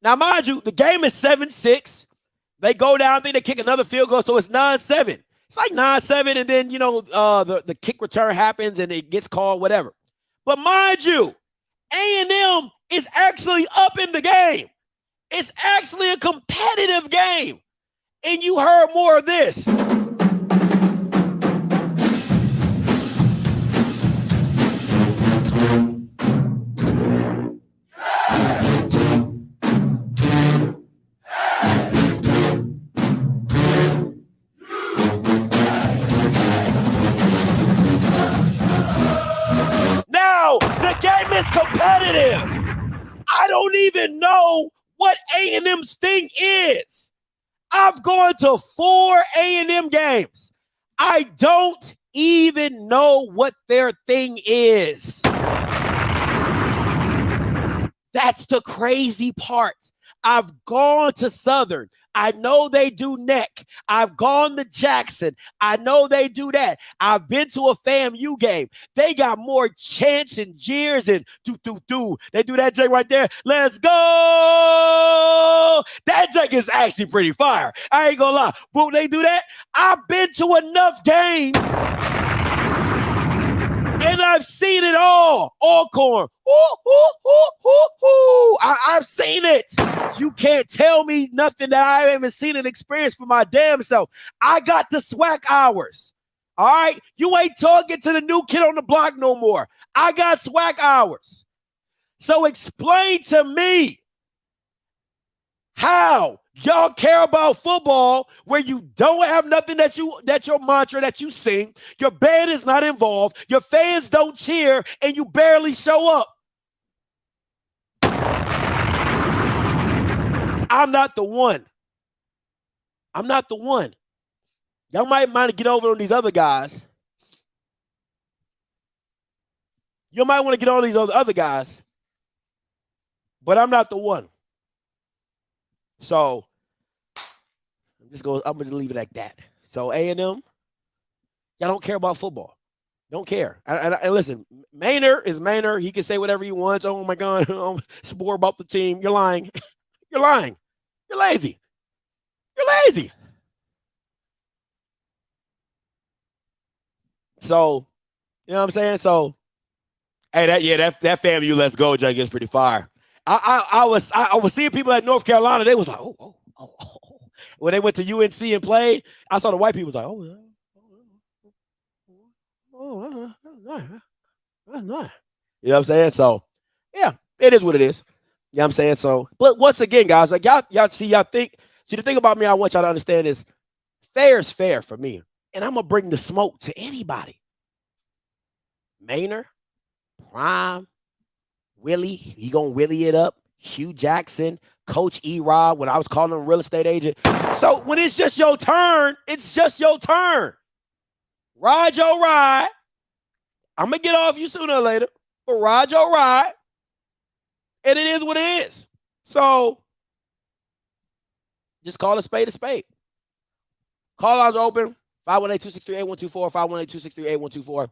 the game is 7-6. They go down, I think they kick another field goal, so it's 9-7. It's like 9-7, and then the kick return happens and it gets called, whatever. But mind you, A&M is actually up in the game. It's actually a competitive game. And you heard more of this. Now, the game is competitive. I don't even know what A&M's thing is. I've gone to 4 A&M games. I don't even know what their thing is. That's the crazy part. I've gone to Southern. I know they do neck. I've gone to Jackson. I know they do that. I've been to a FAMU game. They got more chants and jeers and do. They do that Jake right there. Let's go. That Jake is actually pretty fire. I ain't gonna lie. But they do that. I've been to enough games. And I've seen it all. Alcorn. I've seen it. You can't tell me nothing that I haven't seen and experienced for my damn self. I got the SWAC hours. All right? You ain't talking to the new kid on the block no more. I got SWAC hours. So explain to me how y'all care about football where you don't have nothing that's your mantra that you sing. Your band is not involved. Your fans don't cheer, and you barely show up. I'm not the one. Y'all might want to get over on these other guys. You might want to get on these other guys, but I'm not the one. So I'm gonna leave it like that. So A&M, y'all don't care about football. Don't care. And listen, Maynard is Maynard. He can say whatever he wants. Oh my God, it's more about the team. You're lying. You're lying. You're lazy. You're lazy. So, you know what I'm saying? So, hey, that FAMU Let's Go junk is pretty fire. I was seeing people at North Carolina. They was like, oh. When they went to UNC and played, I saw the white people was like, that's nice. You know what I'm saying? So, yeah, it is what it is. You know what I'm saying? So, but once again, guys, like y'all think. See, the thing about me, I want y'all to understand is fair is fair for me, and I'm gonna bring the smoke to anybody. Maynard, Prime, Willie, he gonna Willie it up. Hugh Jackson, Coach E-Rob, when I was calling him a real estate agent. So when it's just your turn, it's just your turn. Ride your ride. I'm going to get off you sooner or later, but ride your ride. And it is what it is. So just call a spade a spade. Call lines are open. 518-263-8124, 518-263-8124.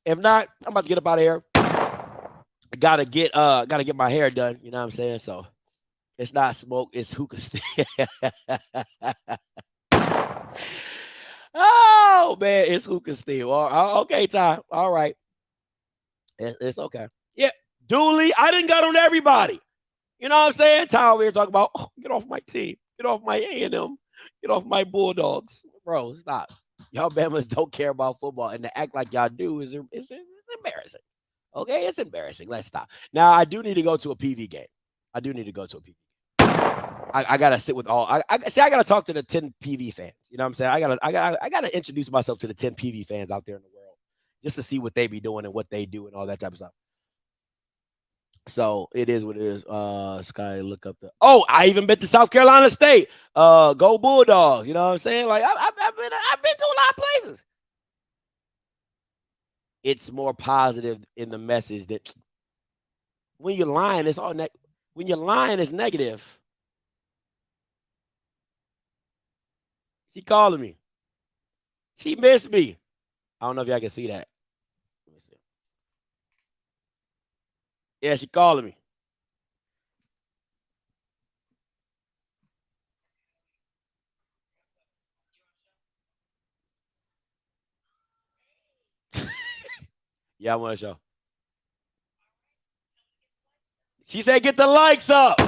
If not, I'm about to get up out of here. I gotta get my hair done. You know what I'm saying? So it's not smoke, it's hookah stick. Oh man, it's hookah stick. Okay, Ty. All right. It's okay. Yeah, Dooley, I didn't got on everybody. You know what I'm saying? Ty over here talking about, get off my team, get off my A&M, get off my Bulldogs. Bro, stop. Y'all Bama's don't care about football, and to act like y'all do is embarrassing. Okay, it's embarrassing. Let's stop. Now, I do need to go to a PV game. I gotta sit with all. I gotta talk to the 10 PV fans. You know what I'm saying? I gotta introduce myself to the 10 PV fans out there in the world, just to see what they be doing and what they do and all that type of stuff. So it is what it is. Sky, look up the. Oh, I even been to South Carolina State. Go Bulldogs. You know what I'm saying? Like I've been to a lot of places. It's more positive in the message that when you're lying, it's all when you're lying, it's negative. She calling me. She missed me. I don't know if y'all can see that. Let me see. Yeah, she calling me. Yeah, I want to show. She said, get the likes up.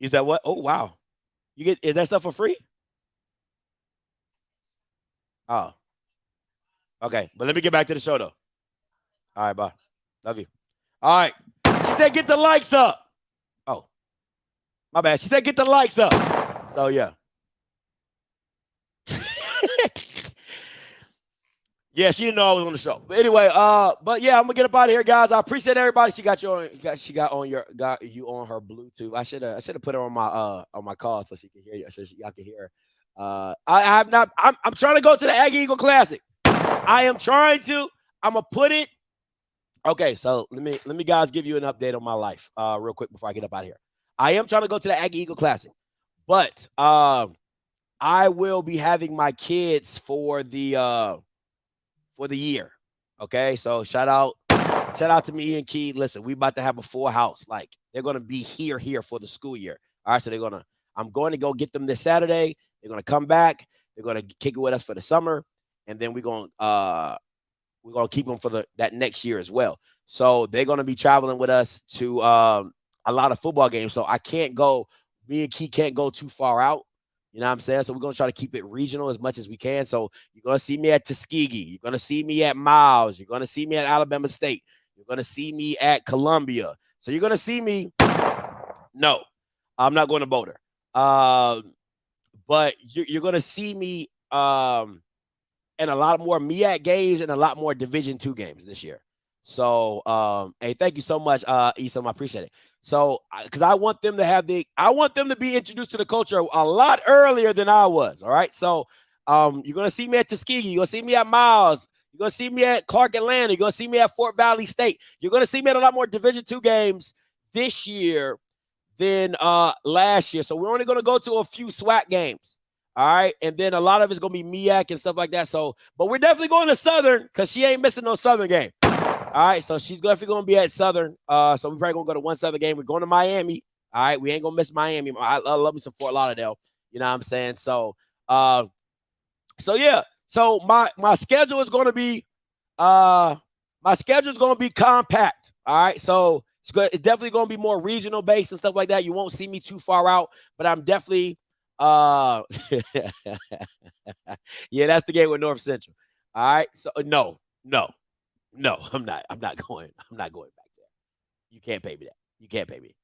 Is that what? Oh, wow. Is that stuff for free? Oh. Okay. But let me get back to the show, though. All right, bye. Love you. All right. She said, get the likes up. Oh. My bad. She said, get the likes up. So, yeah. Yeah, she didn't know I was on the show. But anyway, but yeah, I'm gonna get up out of here, guys. I appreciate everybody. She got you on her Bluetooth. I should have put her on my call so she can hear you, so y'all can hear her. I'm trying to go to the Aggie Eagle Classic. I'm gonna put it. Okay, so let me guys give you an update on my life real quick before I get up out of here. I am trying to go to the Aggie Eagle Classic, but I will be having my kids for the year. Okay, so shout out to me and Key. Listen, we about to have a full house. Like they're gonna be here for the school year. All right, so I'm going to go get them this Saturday. They're gonna come back. They're gonna kick it with us for the summer, and then we're gonna keep them for that next year as well. So they're gonna be traveling with us to a lot of football games. So I can't go. Me and Key can't go too far out. You know what I'm saying? So we're going to try to keep it regional as much as we can. So you're going to see me at Tuskegee. You're going to see me at Miles. You're going to see me at Alabama State. You're going to see me at Columbia. So you're going to see me. No, I'm not going to Boulder. But you're going to see me in a lot more MEAC games and a lot more Division II games this year. So, hey, thank you so much, Isom. I appreciate it. So, because I want them to be introduced to the culture a lot earlier than I was. All right. So, you're gonna see me at Tuskegee. You're gonna see me at Miles. You're gonna see me at Clark Atlanta. You're gonna see me at Fort Valley State. You're gonna see me at a lot more Division II games this year than last year. So we're only going to go to a few SWAC games. All right. And then a lot of it's going to be MEAC and stuff like that. So, but we're definitely going to Southern because she ain't missing no Southern game. All right. So she's definitely going to be at Southern. So we're probably going to go to one Southern game. We're going to Miami. All right. We ain't going to miss Miami. I love me some Fort Lauderdale. You know what I'm saying? So, yeah. So my schedule is going to be compact. All right. So it's definitely going to be more regional based and stuff like that. You won't see me too far out, but I'm definitely yeah, that's the game with North Central. All right. So no, I'm not going back there. You can't pay me that. You can't pay me.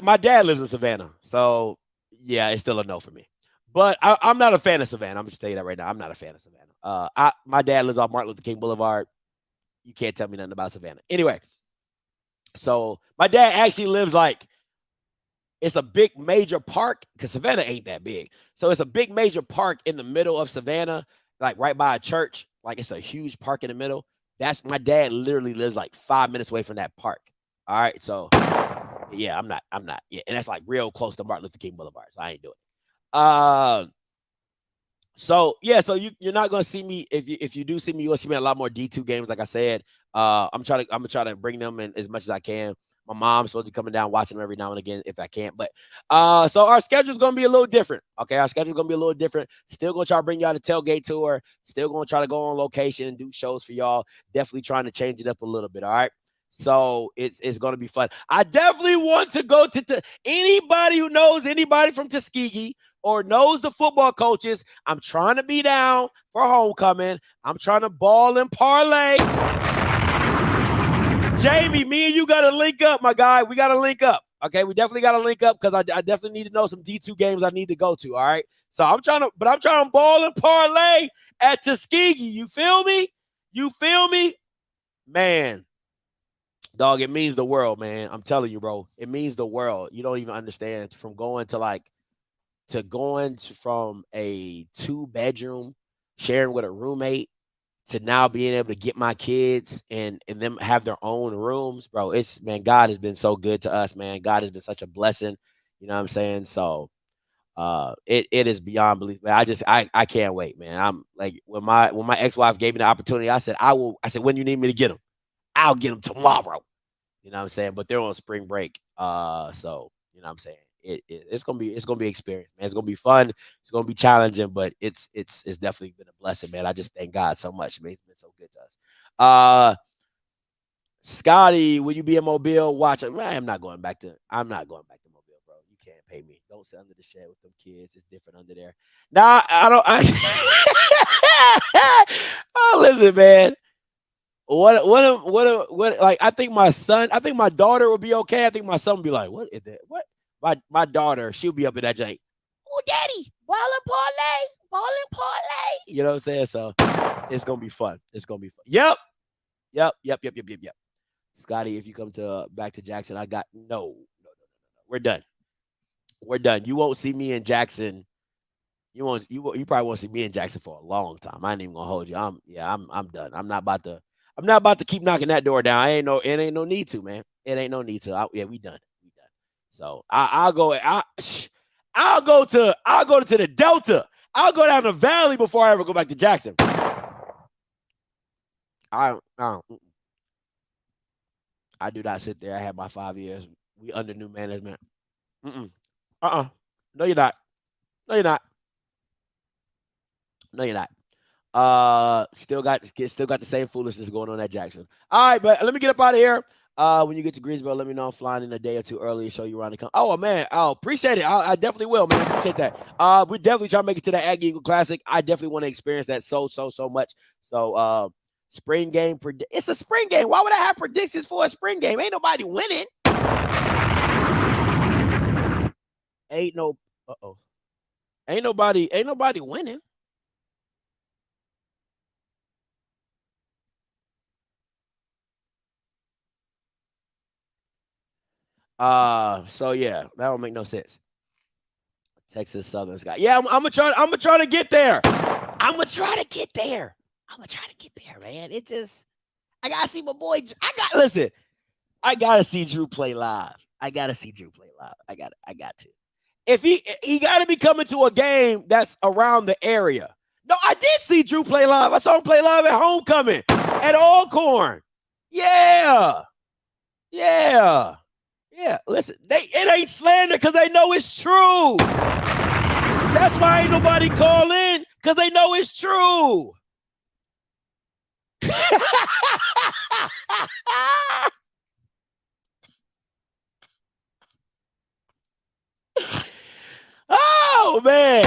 My dad lives in Savannah, so yeah, it's still a no for me. But I'm not a fan of Savannah. I'm just telling you that right now. I'm not a fan of Savannah. My dad lives off Martin Luther King Boulevard. You can't tell me nothing about Savannah. Anyway, so my dad actually lives like, it's a big major park because Savannah ain't that big. So it's a big major park in the middle of Savannah, like right by a church. Like it's a huge park in the middle. That's my dad literally lives like 5 minutes away from that park. All right. So yeah, I'm not. Yeah. And that's like real close to Martin Luther King Boulevard. So I ain't doing it. So yeah, so you're not gonna see me. If you do see me, you'll see me in a lot more D2 games. Like I said, I'm gonna try to bring them in as much as I can. My mom's supposed to be coming down watching them every now and again if I can. But so our schedule is gonna be a little different. Okay, our schedule is gonna be a little different. Still gonna try to bring y'all the tailgate tour. Still gonna try to go on location and do shows for y'all. Definitely trying to change it up a little bit. All right. So it's gonna be fun. I definitely want to go to anybody who knows anybody from Tuskegee or knows the football coaches. I'm trying to be down for homecoming. I'm trying to ball and parlay. Jamie, me and you got to link up, my guy. We got to link up. Okay, we definitely got to link up because I definitely need to know some D2 games I need to go to. All right. So I'm trying to ball and parlay at Tuskegee. You feel me? Man. Dog, it means the world, man. I'm telling you, bro. It means the world. You don't even understand. From going from a 2-bedroom sharing with a roommate to now being able to get my kids and them have their own rooms, bro. Man, God has been so good to us, man. God has been such a blessing. You know what I'm saying? So it is beyond belief, man. I can't wait, man. I'm like, when my ex-wife gave me the opportunity, I said, when you need me to get them, I'll get them tomorrow. You know what I'm saying? But they're on spring break. So you know what I'm saying? It's gonna be experience, man. It's gonna be fun. It's gonna be challenging, but it's definitely been a blessing, man. I just thank God so much, man. He's been so good to us. Scotty, will you be in Mobile watching? Man, I'm not going back to Mobile, bro. You can't pay me. Don't sit under the shed with them kids. It's different under there. Nah, I don't. Oh, listen, man. What? Like, I think my daughter will be okay. I think my son will be like, what is that? What? My daughter, she'll be up in that joint. Oh, daddy, ball and parlay. You know what I'm saying? So it's gonna be fun. Yep. Scotty, if you come back to Jackson, I got no. We're done. You won't see me in Jackson. You probably won't see me in Jackson for a long time. I ain't even gonna hold you. I'm done. I'm not about to keep knocking that door down. It ain't no need to, man. It ain't no need to. We done. So I'll go to the Delta. I'll go down the valley before I ever go back to Jackson. I do not sit there. I had my 5 years. We under new management. No, you're not. Still got the same foolishness going on at Jackson. All right, but let me get up out of here. When you get to Greensboro, let me know. I'm flying in a day or two early to show you around the country. Oh, man. Oh, appreciate it. I definitely will, man. Appreciate that. We definitely try to make it to the Aggie Eagle Classic. I definitely want to experience that so much. So, spring game. It's a spring game. Why would I have predictions for a spring game? Ain't nobody winning. Ain't nobody winning. So yeah, that don't make no sense. Texas Southern Sky. Yeah, I'm gonna try to get there. I'm gonna try to get there, man. I gotta see my boy. I gotta see Drew play live. I gotta see Drew play live. I got to. If he got to be coming to a game that's around the area. No, I did see Drew play live. I saw him play live at Homecoming at Alcorn. Yeah. Listen, it ain't slander because they know it's true. That's why ain't nobody call in, because they know it's true. Oh man,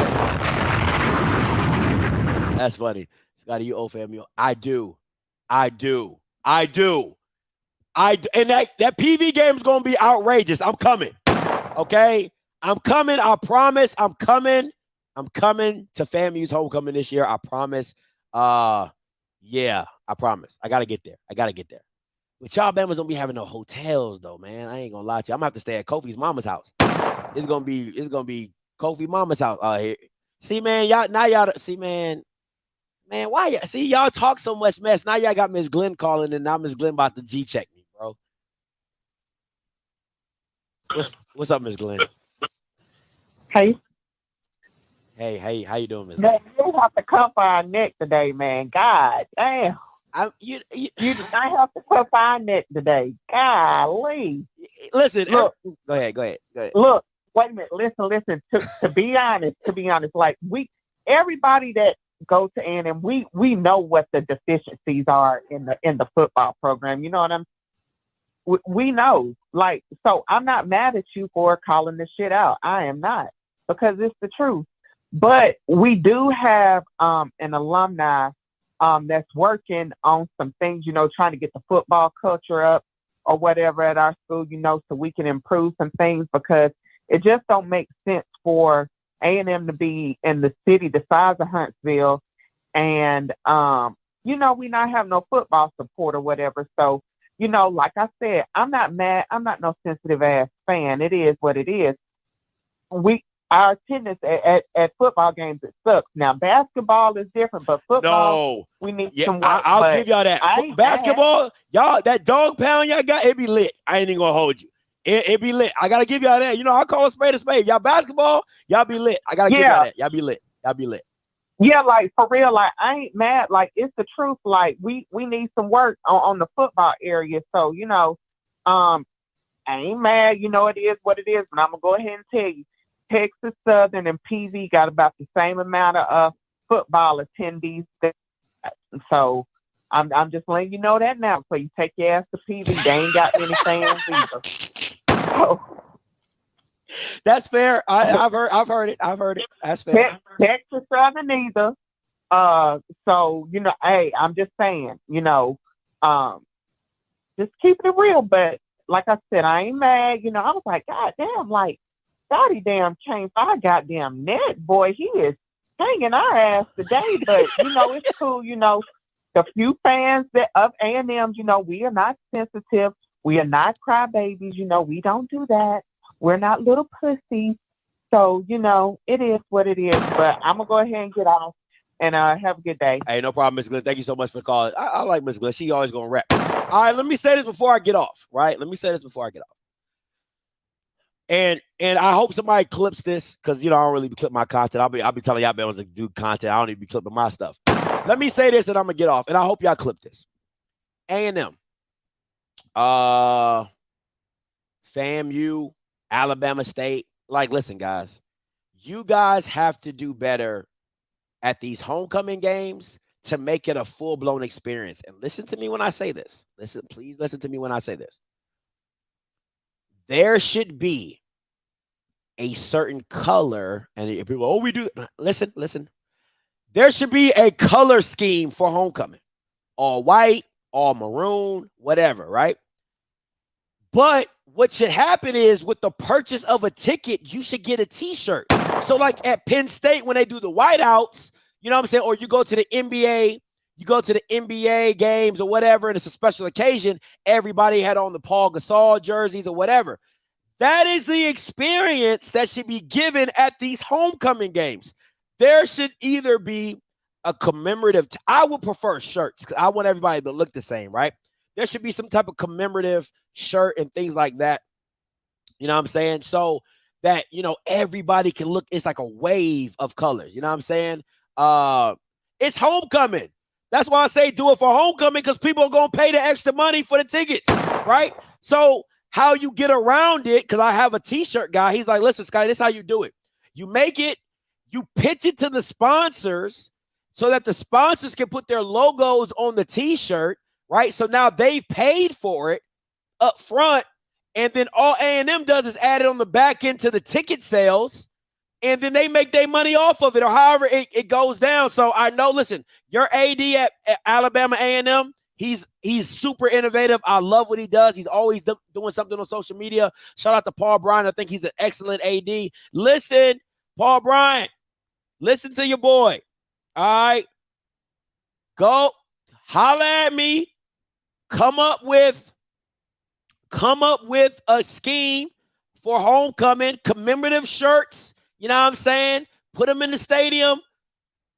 that's funny. Scotty, you owe family. I do. And that PV game is gonna be outrageous. I'm coming. Okay, I'm coming. I promise. I'm coming to FAMU's homecoming this year. I promise. Yeah, I promise. I gotta get there. But y'all Bama's don't be having no hotels though, man. I ain't gonna lie to you. I'm gonna have to stay at Kofi's mama's house. It's gonna be Kofi mama's house out here. See, man, man, why y'all see y'all talk so much mess? Now y'all got Miss Glenn calling, and now Miss Glenn about to G check me, bro. What's up, Miss Glenn? Hey. Hey, how you doing, Miss? Man, you have to cuff our neck today, man. God damn. You did not have to cuff our neck today. Golly. Listen, look, go ahead. Look, wait a minute. Listen. To be honest, like everybody that goes to A&M, we know what the deficiencies are in the football program. You know what we know. Like, so I'm not mad at you for calling this shit out. I am not, because it's the truth. But we do have an alumni that's working on some things, trying to get the football culture up or whatever at our school, so we can improve some things, because it just don't make sense for A&M to be in the city the size of Huntsville and, we not have no football support or whatever. So, like I said, I'm not mad. I'm not no sensitive ass fan. It is what it is. Our attendance at football games, it sucks. Now, basketball is different, but football, we need some work. I'll give y'all that. Basketball, y'all, that dog pound y'all got, it be lit. I ain't even gonna hold you. It be lit. I gotta give y'all that. I call a spade a spade. Y'all basketball, y'all be lit. I gotta give y'all that. Y'all be lit. Yeah, like for real, like I ain't mad. Like it's the truth. Like we need some work on the football area. So, I ain't mad. It is what it is. But I'm gonna go ahead and tell you. Texas Southern and PV got about the same amount of football attendees. So I'm just letting you know that now. So you take your ass to PV. They ain't got many fans either. So, that's fair. I've heard it. That's fair. Texas Southern either. So hey, I'm just saying. Just keeping it real. But like I said, I ain't mad. I was like, God damn, like. Scotty damn changed our goddamn net, boy. He is hanging our ass today, but it's cool. The few fans of A&M, we are not sensitive. We are not crybabies. We don't do that. We're not little pussies. So it is what it is. But I'm gonna go ahead and get off and have a good day. Hey, no problem, Miss Glenn. Thank you so much for the call. I like Miss Glenn. She always gonna rap. All right, let me say this before I get off. And I hope somebody clips this, because I don't really clip my content. I'll be telling y'all to do content. I don't even be clipping my stuff. Let me say this and I'm gonna get off. And I hope y'all clip this. A&M, FAMU, Alabama State. Like, listen, guys, you guys have to do better at these homecoming games to make it a full-blown experience. And listen to me when I say this. Please listen to me when I say this. There should be a certain color, and people, we do. Listen. There should be a color scheme for homecoming. All white, all maroon, whatever, right? But what should happen is, with the purchase of a ticket, you should get a t-shirt. So like at Penn State, when they do the whiteouts, or you go to the NBA games or whatever, and it's a special occasion, everybody had on the Paul Gasol jerseys or whatever. That is the experience that should be given at these homecoming games. There should either be a commemorative. I would prefer shirts, because I want everybody to look the same, right? There should be some type of commemorative shirt and things like that. You know what I'm saying? So that, you know, everybody can look. It's like a wave of colors. You know what I'm saying? It's homecoming. That's why I say do it for homecoming, because people are going to pay the extra money for the tickets, right? So how you get around it, because I have a T-shirt guy. He's like, listen, Sky, this is how you do it. You make it, you pitch it to the sponsors so that the sponsors can put their logos on the T-shirt, right? So now they've paid for it up front, and then all A&M does is add it on the back end to the ticket sales, and then they make their money off of it, or however it goes down. So I know, listen, your AD at Alabama A&M, he's super innovative. I love what he does. He's always doing something on social media. Shout out to Paul Bryant. I think he's an excellent AD. Listen, Paul Bryant, listen to your boy. All right? Go holler at me. Come up with a scheme for homecoming, commemorative shirts. You know what I'm saying? Put them in the stadium.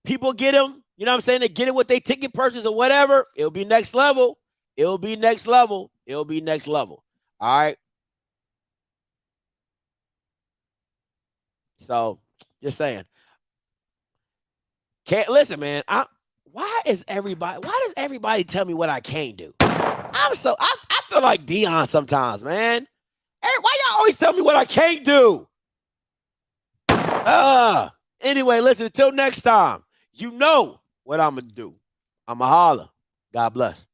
People get them. You know what I'm saying? They get it with their ticket purchase or whatever. It'll be next level. It'll be next level. It'll be next level. All right. So, just saying. Can't listen, man. Why does everybody tell me what I can't do? I feel like Dion sometimes, man. Hey, why y'all always tell me what I can't do? Anyway, listen, until next time, you know what I'm going to do. I'm going to holler. God bless.